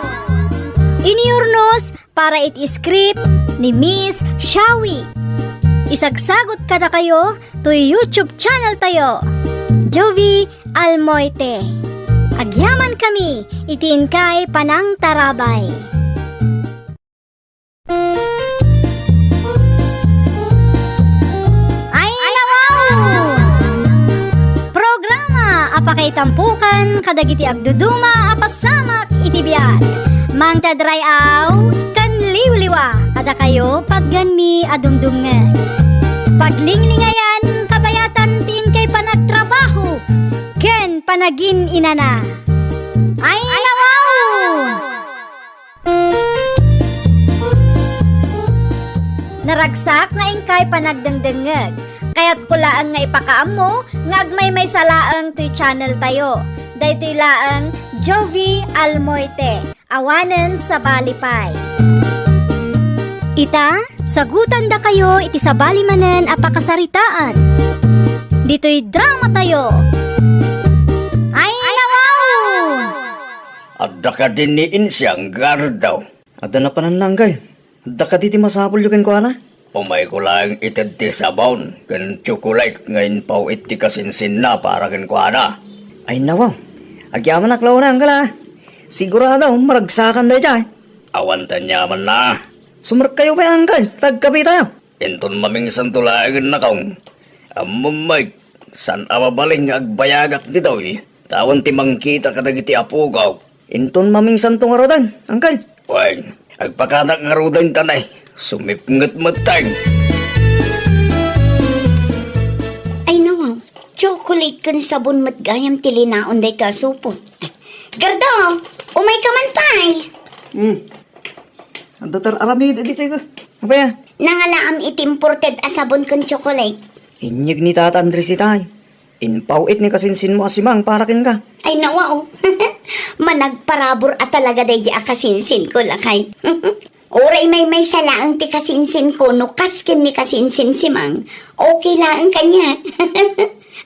Iniurnos para iti script ni Miss Shawi. Isagsagot kada kayo to YouTube channel tayo. Jovi Almoite. Agyaman kami, itiin kay Panang Tarabay. Ay, nawaw! Programa apakay tampukan kadagiti agduduma apasamak iti biag. Mangtadrayaw kan liwliwa kada kayo pagganmi adumdungan. Paglinglingayan kabayatan tiin kay panagtrabaho ken panagin inana. Ay, nawaw! Naragsak na ingkay panagdengdengeg. Kaya't kulaan nga ipakaam mo nga agmay may salaang to'y channel tayo. Daytoy laang Jovi Almoite. Awanen sa Balipay. Ita, sagutan da kayo iti sa balimanen apakasaritaan. Dito'y drama tayo. Ay, nawaw! Adda ka din ni Insyang gardaw. Adda na panananggal. Adda ka diti masapul yukin ko ana? Umay ko lang itid ti sabon. Kan chocolate ngayon pao iti kasinsin na para kan ko ana. Ay nawaw. Agyaman naklaw na anggal ha. Sigurado maragsakan da dyan. Awan tanyaman na. Sumark kayo may anggal. Tagkapi tayo. Inton maming santulagan na kaong. Amumay. San amabaling agbayagak dito eh. Tawan ti mangkita kadagiti apugaw. Inton maming santong arodan, angkal. Wen, agpakanak ngarodan tanay. Sumipngat matang. Ay nawaw. Chocolate kan sabon matgayam tilinaon day kasupot. Gardaw, umay ka man pa'y. Ang datar aramid dito ko. Apa ya? Nangalaam itimported asabon kan chocolate. Inyag ni Tata Andres itay. Inpawit ni kasinsin mo asimang para kin ka. Ay nawaw. Managparabor at talaga day di akasinsin ko lakay. Oray may salaang ti kasinsin ko no kaskin ni kasinsin simang. Okay lang kanya.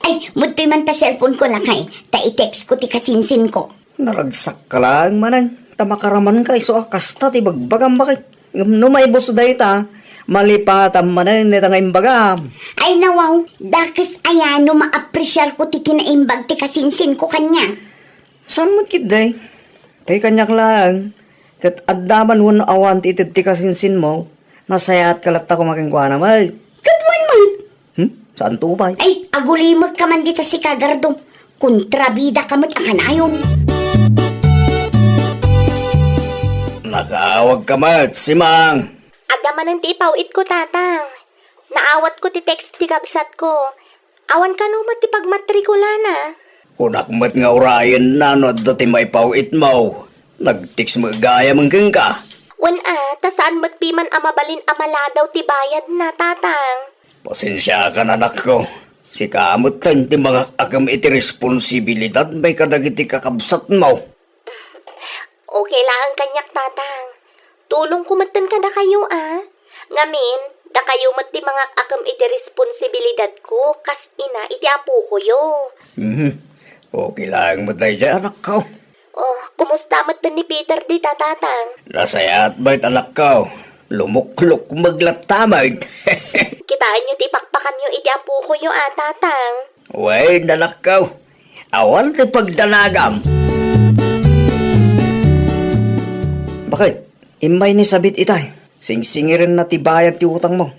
Ay, mutoy man ta cellphone ko lakay. Ta i-text ko ti kasinsin ko. Naragsak ka lang manang. Tamakaraman ka iso akasta ti bagbagam bakit. No may buso dahi ta. Malipatan manan nita nga imbagam. Ay nawaw, dakis ayano ma-appresyar ko ti kinaimbag ti kasinsin ko kanya. Saan mo kiday? Tay kanyak lang. Kat addaman mo na awan ti itid ti kasinsin mo. Nasayat kalata kumaking kwa naman. Kadwan man. Saan tubay? Ay, agulimag ka man dita si Kagardo. Kontrabida ka mo't akanayon. Nakaawag ka mat, simang. Adamanan ti ipawit ko, tatang. Naawat ko ti text ti kabsat ko. Awan ka no ti pagmatrikula na. Unak mat nga urayan na no dati may pawit mo. Nagtiks mo gaya manggang ka. Wan ta saan matpiman amabalin amaladaw ti bayad na, tatang. Pasensya ka na anak ko. Si kamot tan ti mga agam iti responsibilidad may kadagiti kakabsat mo. Okay lang ang kanyak, tatang. Tulong kumatan ka na kayo, Ngamin, da kayo mat ti mga akam iti responsibilidad ko, kas ina iti apo ko yo. Okay lang mo tayo dyan, anak ko. Oh, kumusta mat ni Peter di tatang? Nasaya at bait anak ko. Lumuklok maglatamag. Kitaan nyo ti pakpakan nyo iti apo ko yo, tatang. Way, anak ko. Awan ti pagdanagam. Bakit? Imay ni sabit itay. Singsingirin na ti bayad ti utang mo.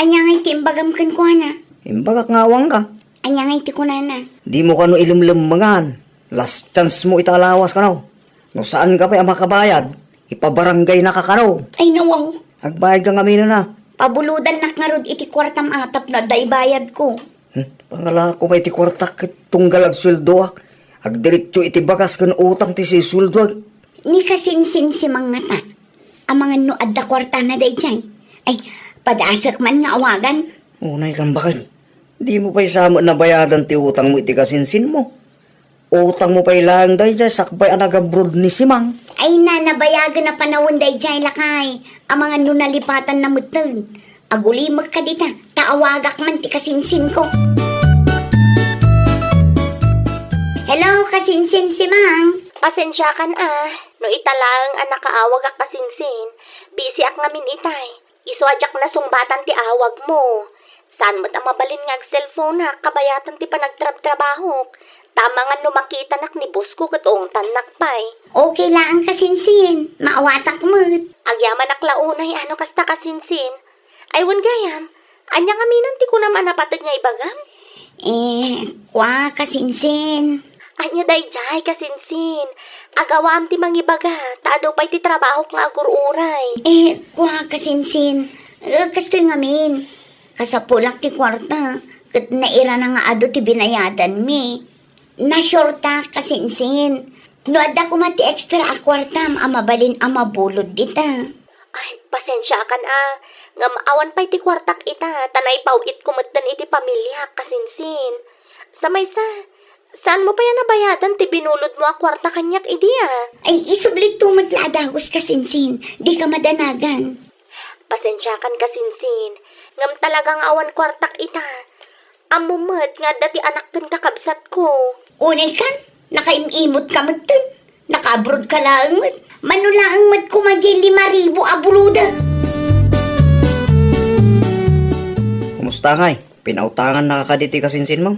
Anya ngay ti imbagam kan ko na. Imbagak ngawang ka. Anya ngay ti kunana. Di mo ka no ilimlimangan. Last chance mo italawas ka no. No saan ka pa makabayad? Ipabarangay na ka ka no. Ay nawaw. Agbayad ka ngamin na. Pabuludan nak nga rod iti kwartam atap na day bayad ko. Pangala ko may ti kwartak tunggal ag sweldo. Agdiritso iti bagas kan utang ti si sweldo. Ni kasinsin si mga ta. Ang mga nuad da kwarta na day jay. Ay, padasak man nga awagan. Unay kang bakit? Di mo pa'y samo na bayadan ti utang mo iti kasinsin mo. Utang mo pa'y lang day jay sakbay anagabrod ni Simang. Ay na, nabayagan na panahon day jay lakay. Ang mga nunalipatan na mutun. Agulimag ka dita, taawagak man ti kasinsin ko. Hello, kasinsin si Mang. Pasensya kan no italang anak kaawag ak kasinsin. Busy ak ngamin itay. Iswadyak na sungbatan ti awag mo. Saan mo't ang mabalin nga cellphone kabayatan ti panagtrab-trabaho. Tama nga no makita nak ni boss ko katong tanak pay. Okay lang ang kasinsin, maawatak mo't. Agyaman ak launay kasta kasinsin. Aywan gayam, anya ngaminan ti ko naman napatag nga ibagam. Kwa kasinsin. Anya dayjay kasinsin. Agawam ti mangibaga, taado pa'y ti trabaho nga agururay. Kwa kasinsin. Kastoy ngamin. Kasapulak ti kwarta. Kat naira na nga ado ti binayadan mi. Nasyurta kasinsin. No adda ko mati extra a kwarta, amabalin amabulod dita. Ay, pasensya kan nga maawan pa'y ti kwartak ita, tanay pawit kumatan iti pamilya kasinsin. Samaysa, saan mo pa yan nabayadan ti binulod mo a kwarta kanyak idi Ay, isublit tumad laadagos kasinsin. Di ka madanagan. Pasensya kan kasinsin, ngam talagang awan kwartak ita. Amumat nga dati anak kan kakabsat ko. Unay kan, nakaimimot ka magtun. Nakaabroad ka lang mat. Manulaang mat kumadya 5,000 abuluda. Kumusta ngay? Pinautangan na kakaditi kasinsin mo?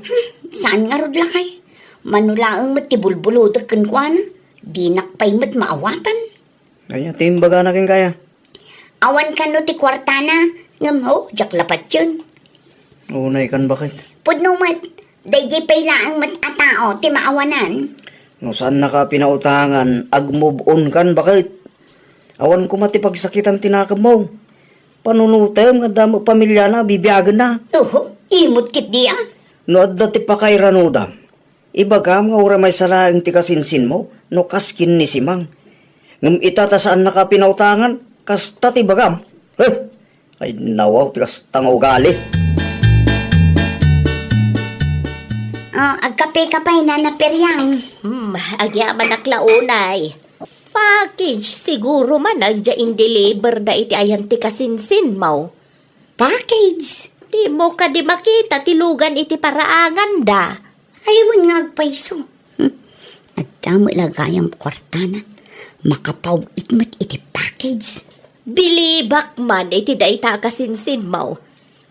Saan nga rod lakay? Manulaang mat ti bulbuluda kan kwa na. Di nakpay mat maawatan. Kanya, timbaga na kin kaya. Awan ka no ti kwartana. Ngam ho, jak lapat yun. Unay kan bakit? Pudno mat, dayjay pay laang mat atao ti maawanan. No saan na ka pinautangan, ag-move on kan bakit? Awan ko mati pagsakitan tinakam mo. Panunutayam nga damo pamilya na, bibiyagan na. Imot kit di No adda ti pakay ranuda. Ibagam nga ura may salaing ti kasinsin mo, no kaskin ni Simang. Ngam itata saan na ka pinautangan, kasta ti bagam. Ay nawaw ti kastang ugali. Agkapay-kapay na naperyang. Agyaman aklaunay. Package siguro man nagjain deliver da iti ayan ti kasinsin mo. Package? Di mo ka di makita tilugan iti paraangan da. Ayawan nga agpaiso. At damo ilagayang kwartana. Makapawit mat iti package. Bilibak man iti da ita kasinsin mo.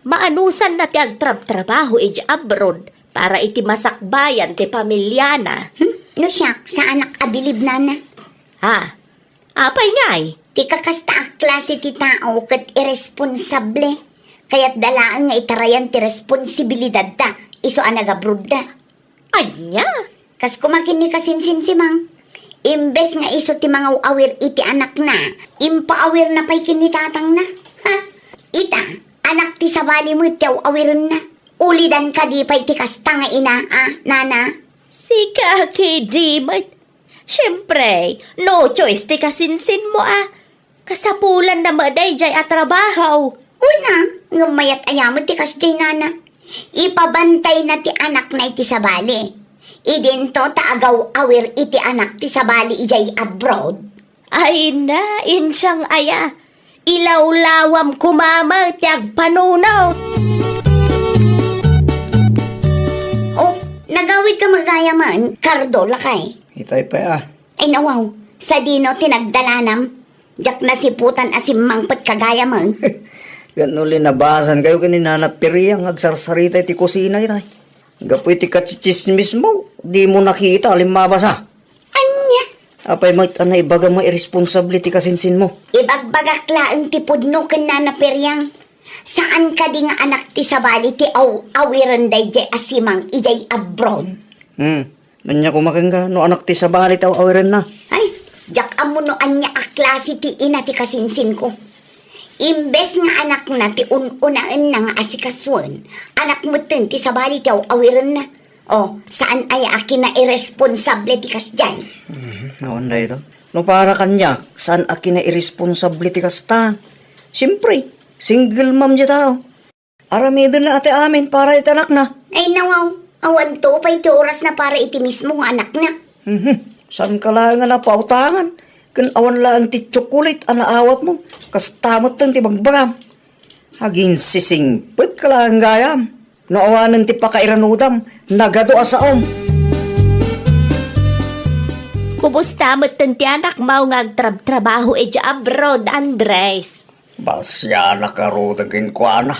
Maanusan na ti agtrab-trabaho iti abroad para iti masakbayan ti pamilya na. No siyak, sa anak abilib nana. Apay ngay? Ti kakasta ak klase ti tao kat irresponsable. Kaya't dalaan nga itarayan ti responsibilidad da. Iso anagabrod da. Anya? Kas kumakin ni kasinsin si Mang. Imbes nga iso ti mga awir iti anak na. Impaawir na pa'y kinitatang na. Ita, anak ti sabali mo iti awirin na. Ulidan ka di pa'y ti kasta nga ina, nana. Si Kaki Dimat. Siyempre, no choice ti kasinsin mo Kasapulan na maday jay at trabaho. Una, ngamayat ayamot ti kasjay nana. Ipabantay na ti anak na iti sabali. Idinto taagaw awir iti anak ti sabali ijay abroad. Ay na, insyang aya. Ilawlawam kumama ti agpanunaw. Oh, nagawid ka magayaman, Cardo lakay. Itay pa Ay nawaw, sa dino tinagdalanam. Jak nasiputan asim mangpet kagayaman. Ganuli nabasan kayo kanina na piriyang agsarsarita iti kusina itay. Gapoy ti katsitsismis mo, di mo nakita alimabasa. Anya? Apay mat anay baga mo irresponsibility kasinsin mo. Ibagbagakla ang tipudno ken nanaperyang. Saan ka di nga anak ti sabali ti awiran day jay asimang ijay abroad? Manya kumaking ka, no anak ti sabali taw awiran na. Ay, jak amo no anya a klase ti ina ti kasinsin ko. Imbes nga anak na ti unaan na nga asikaswan, anak mo tin ti sabali ti awiran na. O, saan ay akin na irresponsable ti kasyan? Nawan da ito. No para kanya, saan akin na irresponsibility kasta? Siyempre, single mom dya tao. Aramidon na ate amin para itanak na. Ay nawaw, awan to pa iti oras na para iti mismo nga anak na. Saan ka lang nga napautangan? Kan awan lang ti chocolate anaawat mo. Kastamot tan ti bagbagam. Haging sisingpet ka lang gayam. No awanan ti pakairanudam. Nagado asaom. Kumusta mo ti anak mau nga agtrabaho ija abroad, Andres? Basya na karudagin ko ana.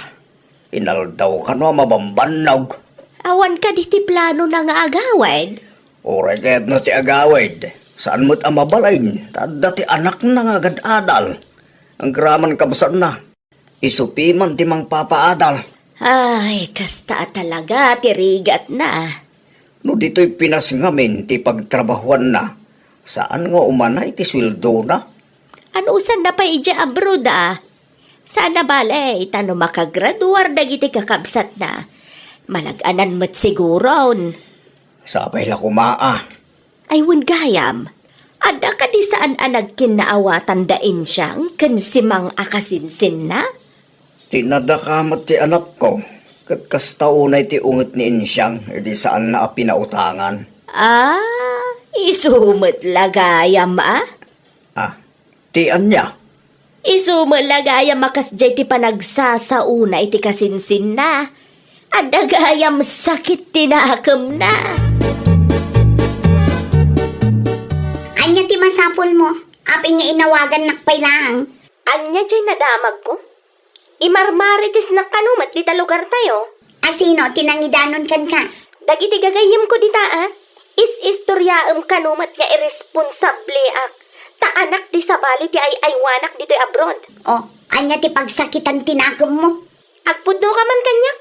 Inaldaw ka no mabambanag. Awan ka di ti plano na nga agawad? Oreget no ti agawid. Saan mo't amabalain? Tadda ti anak na nga agad-adal. Ang graman kabsat na. Isupiman ti mang papaadal. Ay, kasta talaga, tirigat na. No dito'y pinasngamin ti pagtrabahuan na. Saan nga umanay ti sweldo na? Ano usan na pa ija abroad Sana bale, itano makagraduar dagiti kakabsat na. Malaganan mo't siguron. Sabay la kumaa. Ay gayam, ada ka di saan anag kinaawatan dain siyang kansimang akasinsin na? Tinadakamat ti anak ko. Kat kastaunay ti unget ni insyang, edi saan na pinautangan. Isumot lagayam Ti anya? Isumot lagayam makasjay ti panagsasauna iti kasinsin na. Ada gayam sakit tinakam na. Anya ti masapol mo, aping nga inawagan nakpailang. Anya jay nadamag ko? Imarmaritis na kanumat dita lugar tayo. Asino, tinangidanon kan ka. Dagiti gagayim ko dita is-istoryaam kanumat nga irresponsable ta anak di sabali ti ay-aywanak dito'y abroad. O, anya ti pagsakitan tinakam mo. Agpudno ka man kanya.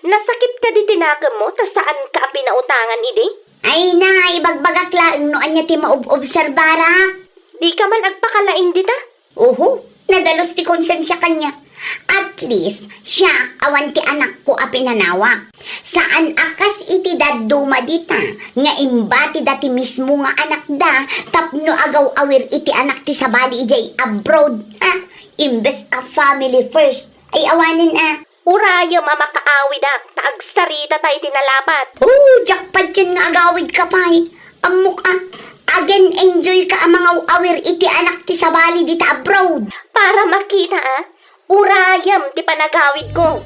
Nasakit ka di tinakam mo, ta saan ka pinautangan idi? Ay na, ibagbagaklaan no anya ti maobserbara. Di ka man agpakalain dita? Uhu, nadalos ti konsensya kanya. At least, siya awan ti anak ko a pinanawa. Saan akas iti daduma dita, nga imbati dati mismo nga anak da, tapno agaw awir iti anak ti sabali ijay abroad. Imbes a family first, ay awanin Uraya mamakaawid taagsarita tayo tinalapat. Jackpot yun nga agawid ka pa'y. Amok again enjoy ka ang mga awir iti anak ti sabali dita abroad. Para makita urayam ti panagawid ko.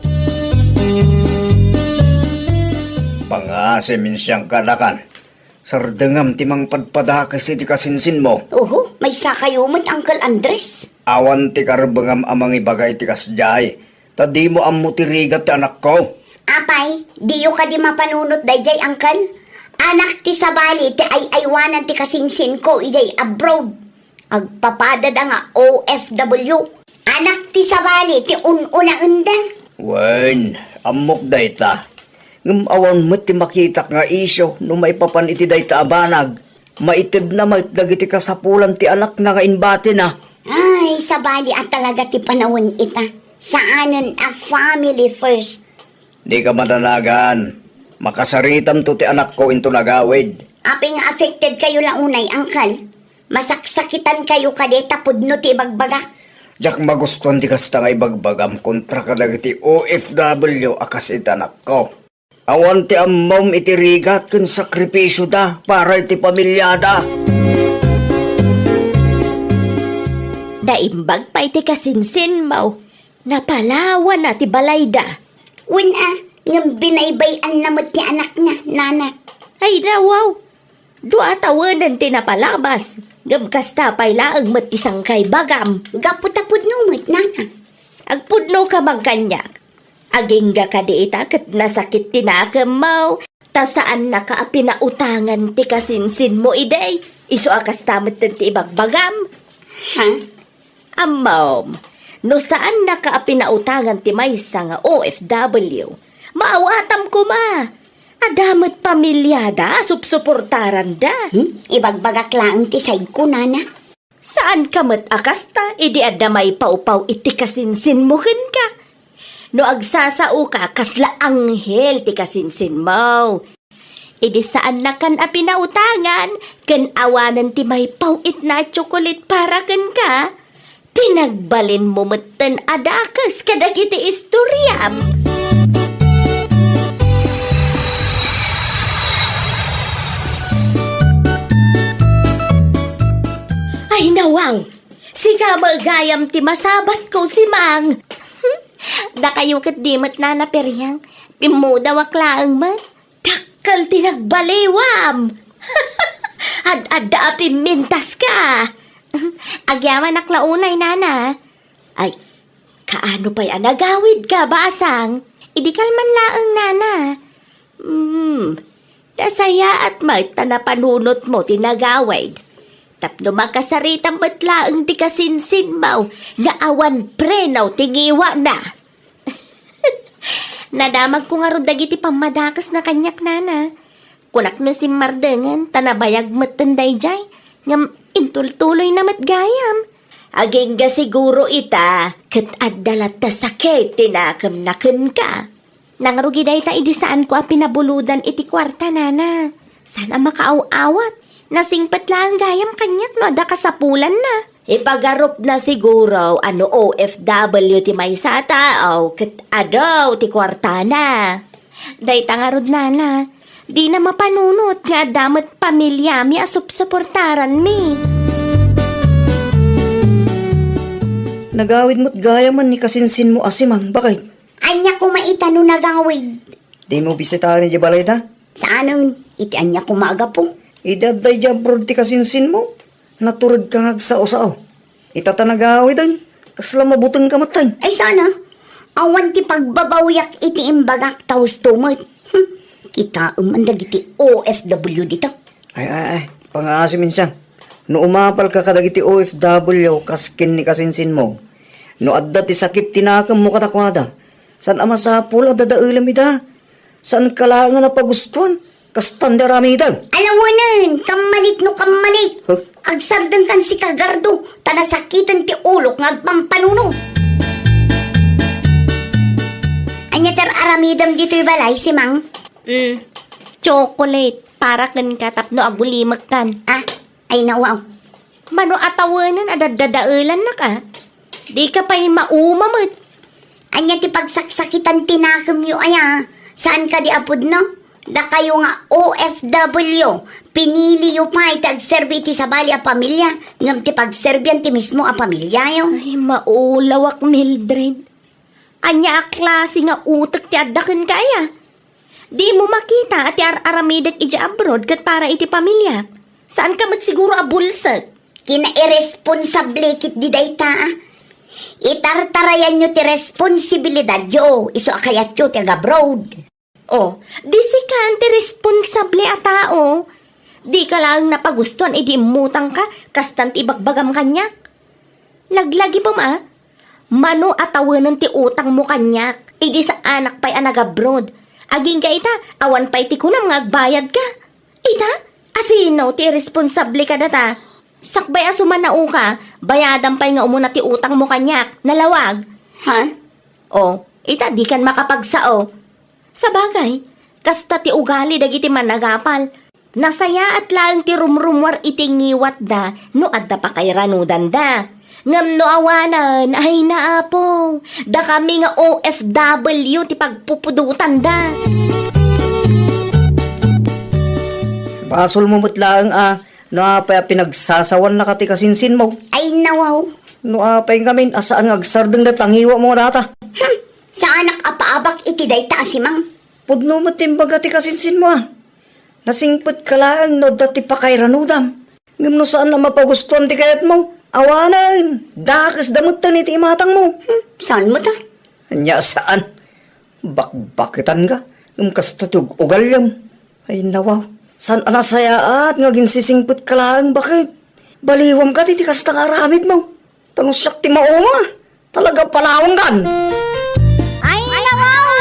Pangasim siyang kalakan. Sardengam ti mang padpadakas iti kasinsin mo. May sakayumot, Uncle Andres. Awan ti karbengam amang ibagay ti kasjay. Tadi mo ammo ti rigat ti anak ko. Apay, diyo ka di mapanunot dayjay, Uncle. Anak ti sabali ti ay-aywanan ti kasingsin ko ijay abroad. Agpapadad nga OFW. Anak ti sabali ti ununa-unda. Wen, amok dayta. Ngam awan mo ti makita nga isyo no maipapan iti dayta abanag. Maitid na maitdag iti kasapulan ti anak na nga inbati na. Ay, sabali at talaga ti panawon ita. Saanan a family first. Di ka matanagan. Makasaritam to ti anak ko into nagawid. Aping affected kayo lang unay, Uncle. Masaksakitan kayo kadeta pudno ti bagbagak. Jak magustuhan ti kasta nga ibagbagam kontra ka dagiti OFW akas itanak ko. Awan ti ammom iti rigat kun sakripisyo da para iti pamilyada. Daimbag pa iti kasinsin mo. Napalawan na ti balayda. Ngam binaybayan namot ti anak na, nana. Ay rawaw. Dua tawanan ti napalabas. Gamkasta pay laang matisang kay bagam. Gaputapod numot, nana. Agpudno ka mang kanyak. Agingga ka di ita kat nasakit tinakam mo. Ta saan nakaapinautangan ti kasinsin mo iday. Iso akas tamat ti ibagbagam. Ha? Amom, no saan nakaapinautangan ti maysa nga OFW. Maawatam ko ma. Adamat pamilyada, supsuportaran da. Ibagbagak lang ti side ko, nana. Saan ka mat akasta, idi adamay paupaw iti kasinsin mo ken ka. No agsasao ka, kasla anghel ti kasinsin mo. Idi saan na kan apinautangan, ken awanan ti may pawit na tsokolit para ken ka. Pinagbalin mo matan adakas kadagiti istoryam. Ay nawang, siga magayam ti masabat ko si Mang. Da kayo kat di mat na naperyang, pimuda waklaang mat, dakal tinagbaliwam. Ad-ada pimintas ka. Agyaman naklaunay nana. Ay, kaano pa'y anagawid ka basang? Idikal man laang nana. Dasaya at may tanapanunot mo tinagawid. Tapno makasaritan ba't laang di kasinsin mo, nga awan prenaw tingiwa na. Nadamag ko nga ron dagiti pamadakas na kanyak nana. Kunak no si Mardengan, tanabayag matanday jay, ngam intultuloy na matgayam. Aging ga siguro ita, kat addalat ta sakit, tinakam nakan ka. Nangrugi day ta idi saan ko pinabuludan iti kwarta nana. Sana makaaw-awat. Nasingpat lang gayam kanyak no, ada kasapulan na. Ipagarup na siguro, ano OFW ti may sa tao, kat adaw ti kwarta na. Day tangarod nana, di na mapanunot nga damat pamilya mi asup-suportaran mi. Nagawid mo't gaya man ni kasinsin mo asimang, bakit? Anya ko maita no nagawid. Di mo bisitahan ni Jabalay da? Saanon? Iti anya ko maaga po. Idaday jabrod ti kasinsin mo. Naturod ka ngagsao-sao. Itata nagawid ang kasla mabutang kamatay. Ay sana, awan ti pagbabawyak iti imbagak taos tumot. Kita umandag iti OFW dito. Ay, pangasimin siya. No umapal ka kadagiti OFW kaskin ni kasinsin mo. No adda ti sakit tinakam mo katakwada. San amasapul adadailam ida? San kalangan na pagustuhan? Kastanda rami ida. Alawanan, kamalit no kamalit. Huh? Agsardan kan si kagardo, tanasakitan ti ulok ng agpampanuno. Anya ter aramidam dito'y balay si Mang? Chocolate, para kan katapno agulimak kan. Ay nawaw. Mano atawanan adadadailan na ka. Di ka pa'y maumamot. Anya ti pagsaksakitan tinakam yo aya. Saan ka di apod no? Da kayo nga OFW. Pinili yo pa iti agserbi iti sabali a pamilya. Ngam ti pagserbian ti mismo a pamilya yo. Ay, maulawak Mildred. Anya a klase nga utak ti addakan kaya. Di mo makita at aramidak iti abroad kat para iti pamilya. Saan ka siguro abulsag? Kina-irresponsable kit di dayta. Itartarayan nyo ti responsibilidad yo. Iso akayat yo ti abroad. Oh, di si ka anti-responsable a tao. Di ka lang napagustuhan, di mutang ka, kastant ibagbagam kanyak. Laglagi pa ma, mano atawanan ti utang mo kanyak, di sa anak pa'y anag-abroad. Aging ka ita, awan pa'y ti kunam nga agbayad ka. Ita, asino ti responsable ka data? Sakbay asumanao ka, bayadan pa'y nga umuna ti utang mo kanyak, nalawag. Ha? Oh, ita di kan makapagsao. Sa bagay, kasta ti ugali dagiti managapal. Nasaya at lang ti rumrumwar iti ngiwat da, no adda pa kay ranudan da. Ngam no awanan, ay naapo. Da kami nga OFW ti pagpupudutan da. Basol mo lang no apay pinagsasawan na kati kasinsin mo. Ay nawaw. No apay kami asaan nga agsardeng datangiwa mo data. Sa anak apaabak iti dayta asimang. Pudno mo timbaga ti kasinsin mo Nasingpit ka lang no dati pa kay ranudam. Ngam no saan na mapagustuhan ti kayat mo. Awanan, dakas damot ta ni ti imatang mo. Saan mo ta? Anya saan? Bakbakitan ka? Ngam kasta tiyog ugal yam. Ay nawaw, saan anasayaat nga ginsisingpit ka lang bakit? Baliwam ka ti kasta nga aramid mo. Tanong siyak ti mauma. Talaga palawang gan. Ay, nawaw!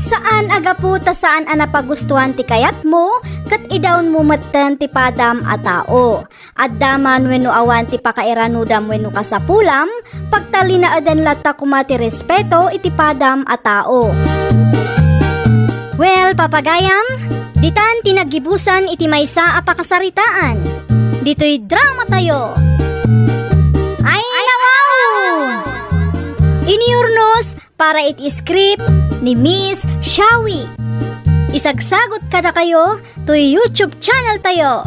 Saan agaputa saan anapagustuhan ti kayat mo, kat idawn mo matan ti padam a tao. At daman wenno awan ti pakairanudam wenno kasapulam, pagtalinaadan lata kumati respeto iti padam a tao. Well, papagayam, ditan tinagibusan iti maysa a pakasaritaan. Dito'y drama tayo. Ay, nawaw! Iniurnos para iti script ni Miss Shawi. Isagsagot kada kayo to YouTube channel tayo,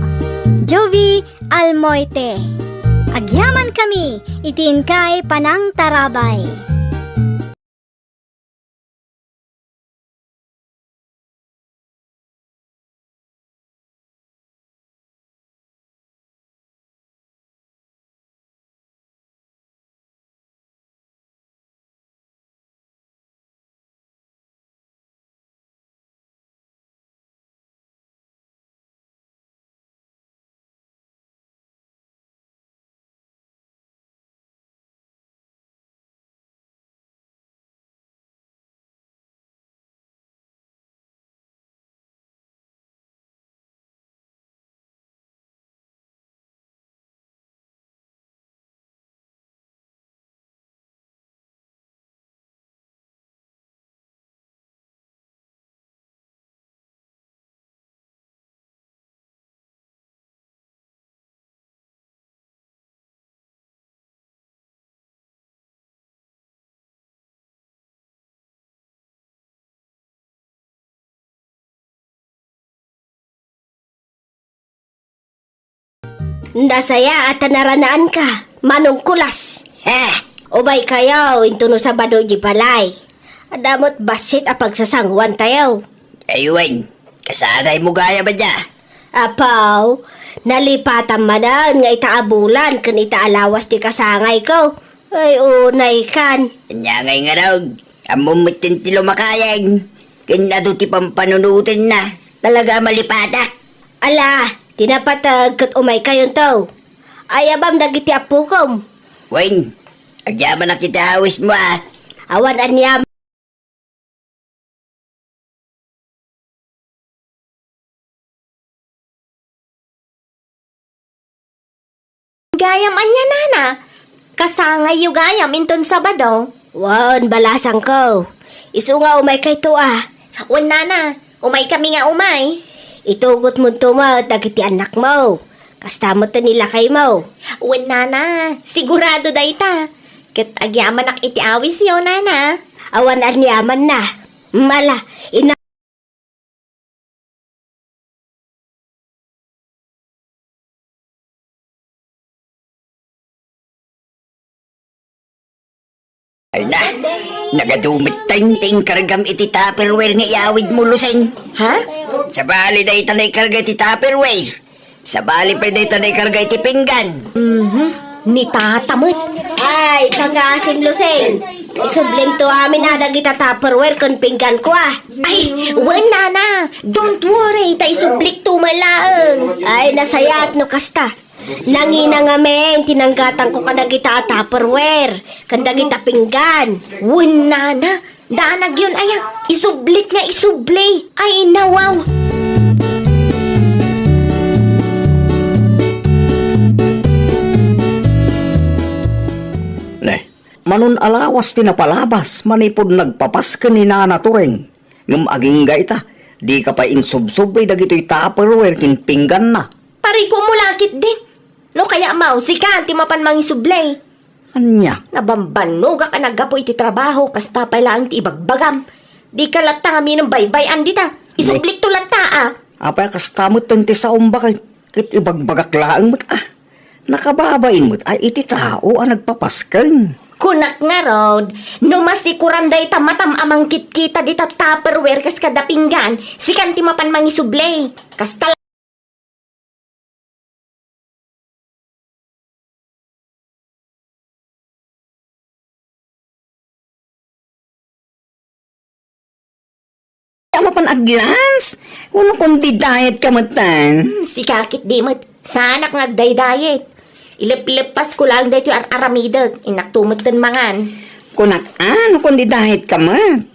Jovi Almoite. Agyaman kami, itiin kay Panang Tarabay. Nasaya at naranaan ka, manong kulas. Ubay kayo, into no Sabado di balay. Adamot basit a pagsasangwan tayo. Ayun, kasagay mo gaya ba niya? Apaw, nalipatan manan nga itaabulan kan itaalawas ti kasangay ko. Ay unay kan. Nyangay nga raw, amumitin ti lumakayang. Kinado ti pampanunutin na, talaga malipatak. Ala, tinapatag kat umay kayon to. Ayabam dagiti apukom. Weng, agyaman na kita awis mo Awan anyam. Gayam anya nana. Kasangay yu gayam inton Sabado. Wan, balasang ko. Isu nga umay kay to Wan nana, umay kami nga umay. Itugot mo tuma dagiti anak mo. Kastamot na nila kay mo. Wan nana, sigurado dayta. Ket agyaman ak iti awis yo nana. Awan anyaman na. Mala, ina... Ay na, nagadumit ting kargam iti Tupperware nga iawid mo luseng. Ha? Sa bali na itanay karga iti Tupperware. Sa bali pa na itanay karga iti pinggan. Ni tatamot. Ay, pag-aasin luseng. Isublim to amin kita Tupperware kung pinggan ko Ay, wan nana. Don't worry, ta isublik tumalaang. Ay, nasayat no kasta. Nangina nga men, tinanggatan ko kadagita Tupperware, kadagita pinggan. Wan nana, danag yun aya. Isublik nga isubli. Ay, nawaw. Manon alawas tinapalabas, manipod nagpapas ka ni Nana Tureng. Ngam aging gaita, di ka pa insubsob ay dagito'y Tupperware kin pinggan na. Pari ko mulakit din. No kaya mau, sikan, ti mapan mangisublay. Anya? Nabambanog ka nagapoy ti trabaho, kasta pa lang ti ibagbagam. Di ka lata kami ng baybayan dita. Isublik to lata ah. Apay kastamot tenti sa umbak kit ibagbagak laang mo't nakababain mo't ay iti tao ang nagpapaskan. Kunak nga rod, no masikuranday tamatam amang kitkita dita tupperware kas kada pinggan, sikan ti mapan mangisublay. Kasta Tama pan aglans. Uno kundi diet ka matan. si kakit di mo't sanak nga agday-diet. Ilip-lipas ko lang dito aramidag, inaktumot din mangan. Kunak ano kundi diet ka mat.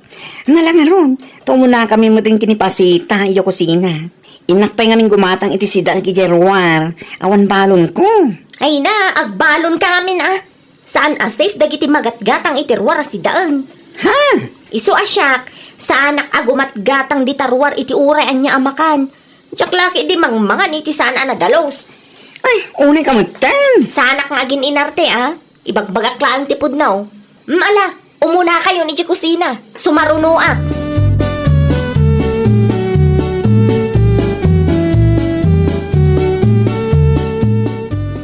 Nalang ron. Tumuna kami mo ting kinipasita iyo kusina. Inakpay ngamin gumatang iti sida ki Jerwar. Awan balon ko. Ay na, agbalon ka ngamin ah. Saan safe dagiti magatgatang itirwar si daan. Ha? Isu asyak, saanak agumatgatang di tarwar iti uray anya amakan. Tsak laki di mangmangan iti saan anadalos. Ay, unay ka matan. Saanak nga agin inarte ah. Ibagbagak lang tipod now. Ala, umuna kayo ni di kusina. Sumaruno ah.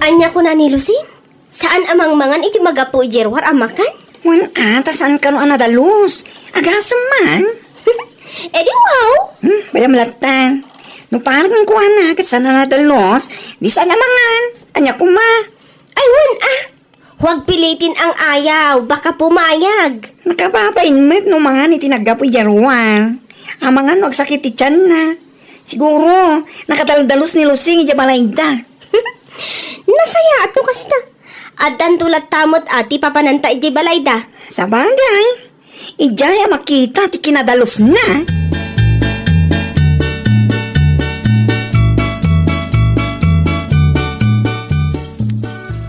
Anya ko na ni Lucin? Saan amang mangan iti magapu Jerwar amakan? Wan saan ka no anadalos? Agasam man. Eh di wow! Bayam latan. No parang ang kuha na, kat sana nadalos, di sana mangan. Anya kuma. Ay wan ah! Huwag pilitin ang ayaw, baka pumayag. Nakababain met no mga ni tinagapoy Jarwan. Ang mga no agsakit ti tiyan na. Siguro, nakadaldalos ni Lusing ijabalayda. Nasaya at no kasta. Adan tulad tamot ati papananta iti balayda. Sa bagay, ijaya makita ti kinadalos na.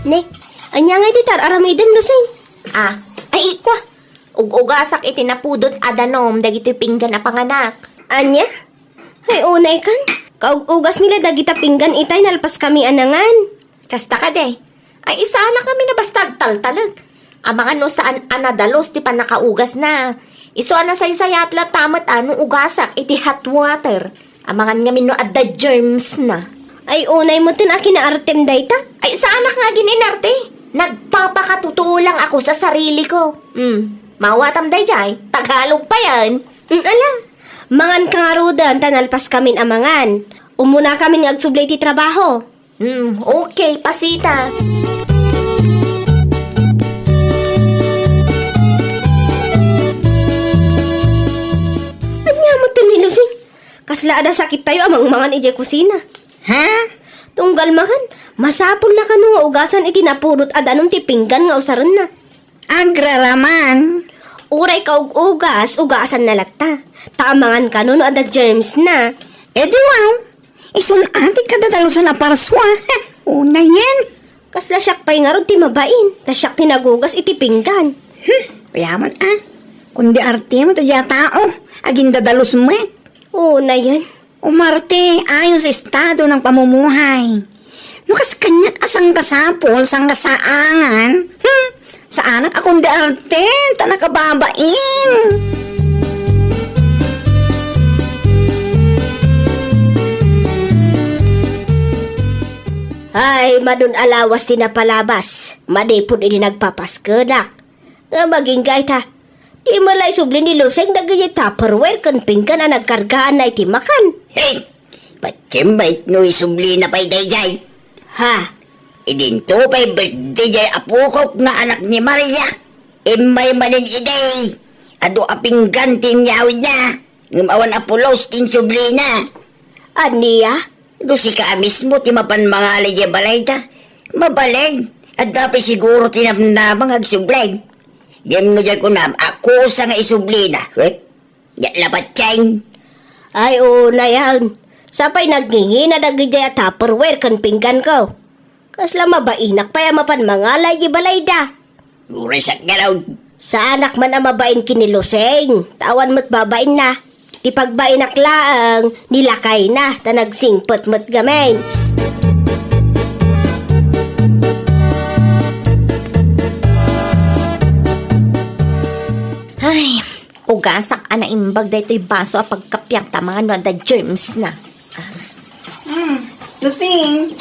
Ne, anya nga ditar aramidem Lusing. Ah, ay ikwa. Ug-ugasak iti napudot adanom dagiti pinggan a panganak. Anya? Ay unay kan. Kaug-ugas mila dagita pinggan itay nalpas kami anangan. Kasta ka de. Ay isa na kami na basta taltalag. Ang mga no saan anadalos ti panakaugas na. Iso na saysaya at latamat anong ugasak iti hot water. Ang mga ngamin no adda germs na. Ay unay mo tin akin na artem dayta. Ay sana nga gininarte. Nagpapakatutuo lang ako sa sarili ko. Mawatam day jay. Tagalog pa yan. Ala, mangan ka nga rodan tanalpas kamin amangan. Umuna kami nga agsublay ti trabaho. Okay, pasita. Anya mo tin ni Lusing? Kasla ada sakit tayo amang mangan ije kusina. Ha? Tunggal mangan, masapol na kanu nga ugasan iti napurot adanong ti pinggan nga usaran na. Agraraman. Uray ka ugas, ugasan na latta. Taamangan ka no ada germs na. Eh di wow. Isun ati kadadalusan na parswa. Una yan. Kasla siyak pa'y nga ron ti mabain. Tasyak tinagugas iti pinggan. Payaman kundi arte mo tadya tao. Aging dadalus mo eh. Oo na yan. Umarte ayon sa estado ng pamumuhay. Nukas kanyat asang kasapol sang kasaangan. Sa anak akong di arte, ta nakababain. Ay, madun alawas tinapalabas. Madipon ini nagpapaskenak. Nga maging gay ta. Di malay subli ni Luseng dagay tupperware kan pinggan na nagkargaan na iti makan. Hey! Patsimbait no isubli na pa'y dayjay. Ha? Idinto pa'y birthday jay apukok nga anak ni Maria. Imay manin iday. Ado apinggan tinyawid na. Ngumawan apulos tin subli na. Aniya? Do si ka mismo ti mapan mga alay balayda. Mabalag. At dapat siguro tinamnamang agsublay. Yem no dyan ko na ako sa nga isubli na. Wait. Yan lapat tiyang. Ay, oo na yan. Sapay naghingi na dagay tupperware kan pinggan ko. Kasla mabainak pa mapan mga alay balayda. Urisak ka raw. Sa anak man ang mabain kiniluseng. Tawan mo't babain na. Di pagbainak laang, nilakay na, ta nagsingpot mo't gamen. ugasak ana imbag daytoy baso a pagkapyang tamangan no da germs na. Lusing,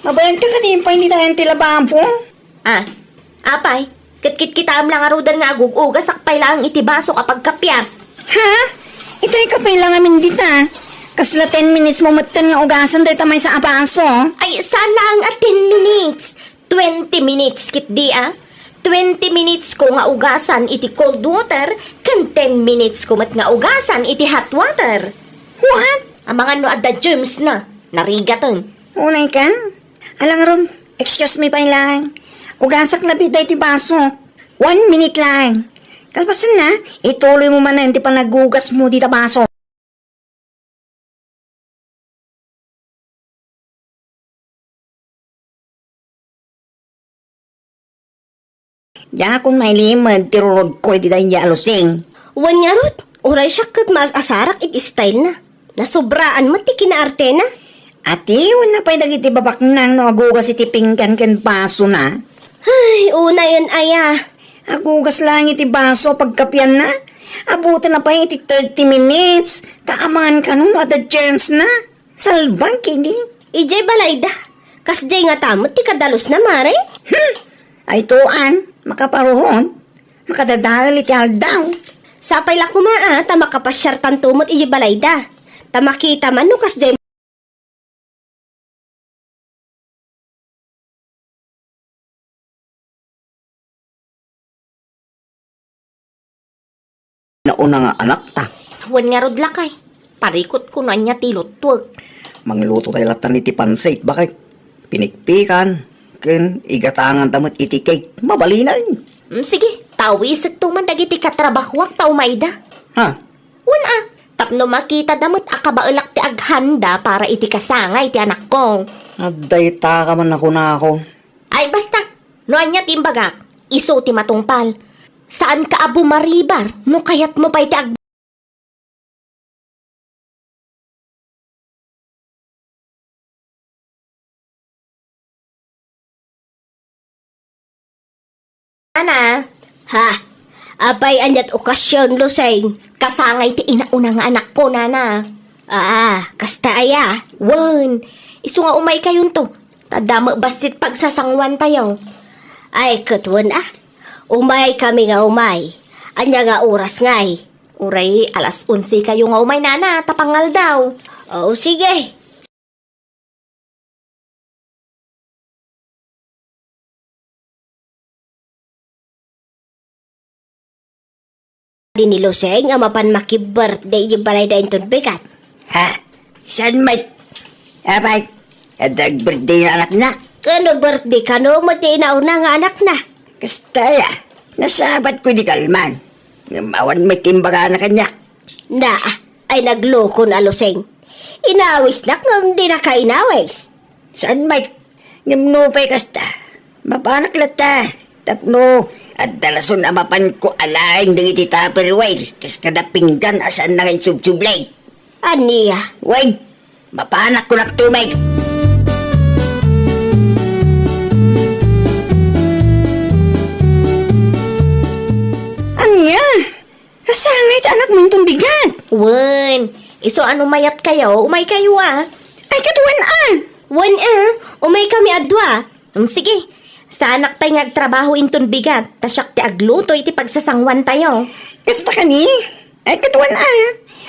mabayag ka din pa hindi tayong tilabampo. Ah, apay, kit kita am lang arudan nga agugugas sakpay lang iti baso kapag kapyang. Ha? Itay ka pa lang amin dita. Kasla 10 minutes mo matan nga ugasan dahi tamay sa abaso. Ay, salang at 10 minutes. 20 minutes kit di 20 minutes ko nga ugasan iti cold water, kan 10 minutes ko mat nga ugasan iti hot water. What? Ang mga no adda germs na, narigaton. Unay kan? Alang ron, excuse me pa lang. Ugasak labit dahi ti baso. 1 minute lang. Kalpasan na, ituloy mo man na hindi pa nagugas mo dita baso. Ya kung may limad, tirurod ko iti dahi niya alusing. Wan nga rot, uray siya kat mas asarak it style na. Nasobraan mo ti kinaarte na. Ati, wala pa'y dagiti babak nang nagagugas iti pinggan ken baso na. Ay, una yun aya. Agugas lang iti baso pagkapyan na. Abutan na pa iti 30 minutes. Kaamangan ka nung ada germs na. Salbang kini. Ijay balayda. Kasjay nga tamot ti kadalos na mare. Ay tuan, makaparuron. Makadadal iti aldaw. Sapay la kumaa, ta makapasyar tantumot ijay balayda. Ta makita man no kasjay Nauna nga anak ta. Wan nga rod lakay. Parikot ko na niya tilot tuwag. Mangluto tayo latan iti pansait. Bakit? Pinikpikan. Ken igatangan tamot iti cake. Mabalinan. Sige, tawisag tuman dagiti katrabahwak tao mayda. Ha? Wan tapno makita damot akabaulak ti aghanda para iti kasangay ti anak ko. Aday ta ka man ako na ako. Ay basta, no anya timbagak, iso ti matungpal. Saan ka abo maribar, no kayat mo pa'y ti Ana, ha. Apay anyat okasyon luseng. kasangay ti inauna nga anak ko, nana. Kasta aya. Wan, iso nga umay kayon to. Tadama basit pagsasangwan tayo. Ay, katwan Umay kami nga umay. Anya nga oras ngay. Uray, alas 11 kayo nga umay, nana, tapangal daw. Oo, sige. Di ni Luseng, amapan maki-birthday yung balay da yung bigat. Ha? San may? Abay, adag birthday na anak na. Kano birthday ka no? Mati inauna nga anak na. Kastaya, nasabat ko di kalman. Mawan may timbaga na kanya. Na, ay nagloko na Luseng. Inawis na kung di na kainawis. San may? Ngamnupay kasta. Mapanak lata. Tapno, at dalason amapan ko alaing ng iti tupperware. Kas kada pinggan asan na ngayon subsublay. Aniya? Wait, mapanak ko naktumay. Anya? Kasangay ta anak mo itong bigat. Wan, iso ano mayat kayo, umay kayo Ay, katuwan Wan umay kami adwa. Sige, sa anak tayo ngagtrabaho inton bigat, tasyak ti agluto iti pagsasangwan tayo. Kasta kani? Ay, katuwan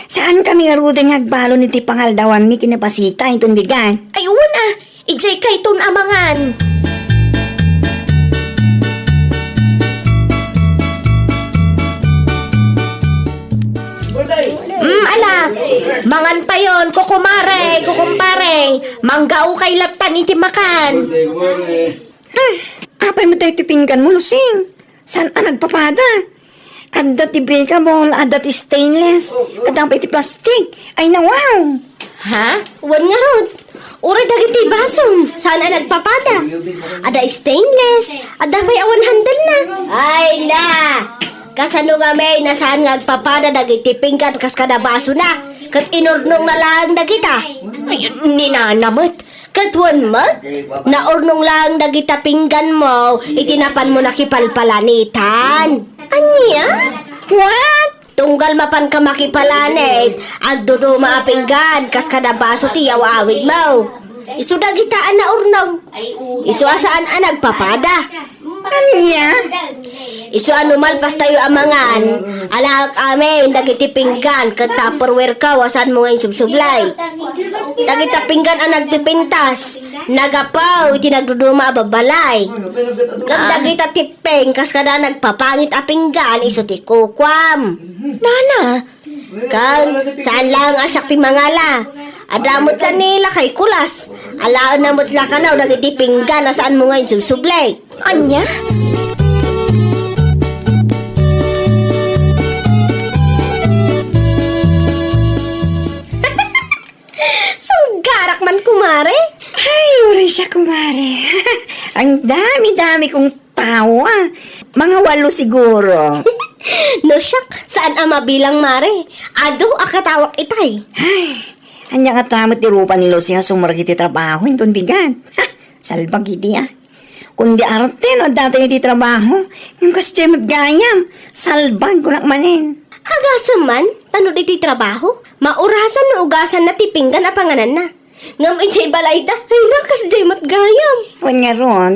Saan kami narudang nagbalo ni ti pangaldawan mi kinapasita itong bigat? Ay, wan ijay kay ton amangan. Ala, mangan pa yon, kukumpare, manggao kay latan iti makan. Apay mo tayo tipinggan mo, Lusing. Saan nagpapada? Adda ti breakable, adda ti stainless, adda pa iti plastic. Ay na wow! Ha? Wan nga rod. Uray dagiti basom. Saan nagpapada? Ada stainless. Ada pa'y awan handle na. Ay na! Kasano nga may nasaan nga agpapada dagiti pinggan kas kada baso na. Kat inurnong na lang dagita. Ay, ninanamot. Katwan mo? Naurnong lang dagita pinggan mo. Itinapan mo na kipalpalanitan. Anya? What? Tunggal mapan ka makipalanit, agdudo maapinggan, kas kada baso tiyaw awig mo. Isu dagitaan na urnaw. Isu asaan anag papada. Anya? Isu malpas tayo amangan. Alak amin, dagiti pinggan, kat tupperware ka, wasan mo ngayon subsublay. Dagita pinggan ang nagpipintas. Nagapaw, iti nagduduma ababalay. Kag dagita tipeng, kas kada nagpapangit a pinggan, isu ti kukwam. Nana, Kag, saan lang asak ti mangala? Adamot ka nila kay kulas. Alaan na mo't la ka na, nagitipinggan na saan mo ngayon susublay. anya? Sunggarak man kumare. Ay, uri siya, kumare. Ang dami-dami kong tawa. Mga 8 siguro. No syak, saan ang mabilang mare? Ado akatawak itay. Ay, anya nga tamot ti rupa ni Lucia sumaragiti trabaho, yung bigan. Ha, salbag iti Kundi arte no, dati iti trabaho, yung kasya maggayam, salbag ko manin. Agasan man, tanod iti trabaho, maurasan no ugasan na tipinggan na panganan na. Ngam ijay balayda, ay nakas jay matgayam. Wan nga ron,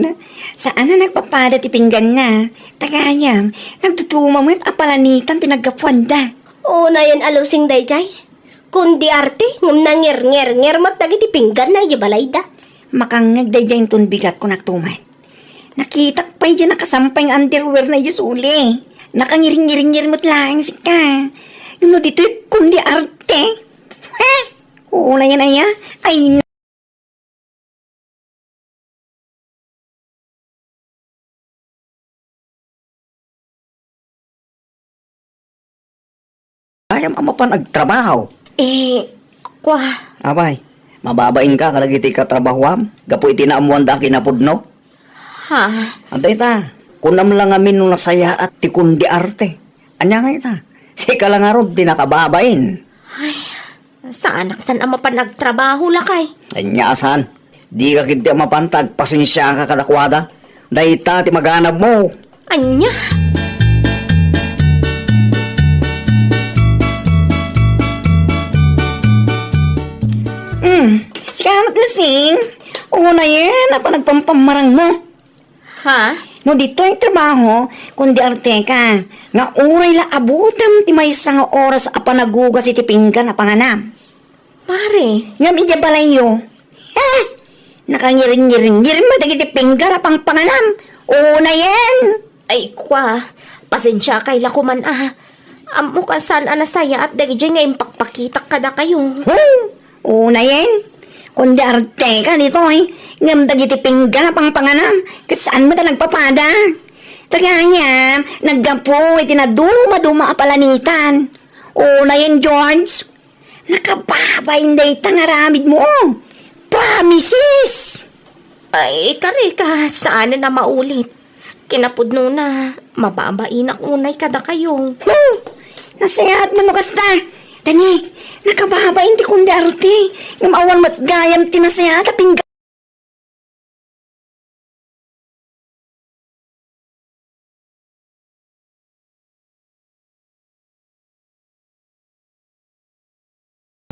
saan na nagpapada ti pinggan na? Tagayam, nagtutuma mo at apalanitan tinagapwanda. Oo na yan alusing dayjay. Kundi arte, ngam nangir-ngir-ngir mat dagiti pinggan na ijay balayda. Makangag day dyan itong bigat ko naktuman. Nakita pa dyan nakasampay ng underwear na ijay uli. Nakangiring-ngiring mo't lang si ka. Yung no dito kundi arte. Ha? Oo na yan ay Ayam ama pa nagtrabaho. Kwa, Abay, mababain ka kalagiti ka trabahoam. Gapo iti naamuan da kinapudno. ha? Antay ta, kunam lang amin nung nasaya at tikundi arte. Anya nga ita, si kalangarod di nakababain. Saan san ama pa nagtrabaho lakay? Anya asan, di ka kinti mapantag, pasensya ka kadakwada. Dahita ti maghanap mo. Anya? si kamat lasing. Oo na yan, apa nagpampamarang mo. Ha? No dito yung trabaho, kundi arte ka. Nga uray la abutam ti may isang oras apa nagugas iti pinggan na panganam. Mare, Ngam ija balayo. Ha? Nakangiring-ngiring-ngiring madagiti pinggan na pang panganam. Oo na yan. ay kwa, pasensya kay lakuman Amo ka saan anasaya at dagiti nga impakpakitak kada kayo. Oo na yan. Kundi arte ka dito Ngam dagiti pinggan na pang panganam. Kasaan mo ta nagpapada? Taganya, naggapo iti na duma-duma apalanitan. Oo na yan, George. Nakababain day tangaramid mo. Promises! Ay, karika, saan na maulit? Kinapudno na, mababain ak unay kada kayo. Nasayaat mo no kasta. Tani, nakababain ti kundi arte. Ngam awan mat gayam tinasayat a pinggan.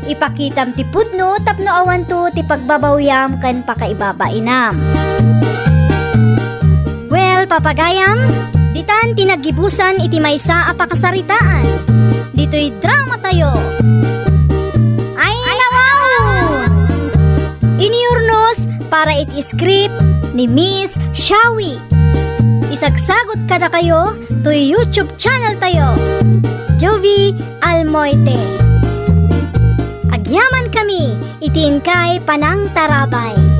Ipakitam ti pudno tapno awan to ti pagbabawyam ken pakaibabainam. Well, papagayam, ditan tinagibusan iti maysa a pakasaritaan. Dito'y drama tayo. Ay nawaw! Iniurnos para iti script ni Miss Shawi. Isagsagot kada kayo to YouTube channel tayo. Jovi Almoite. Agyaman kami, itin kay Panang Tarabay.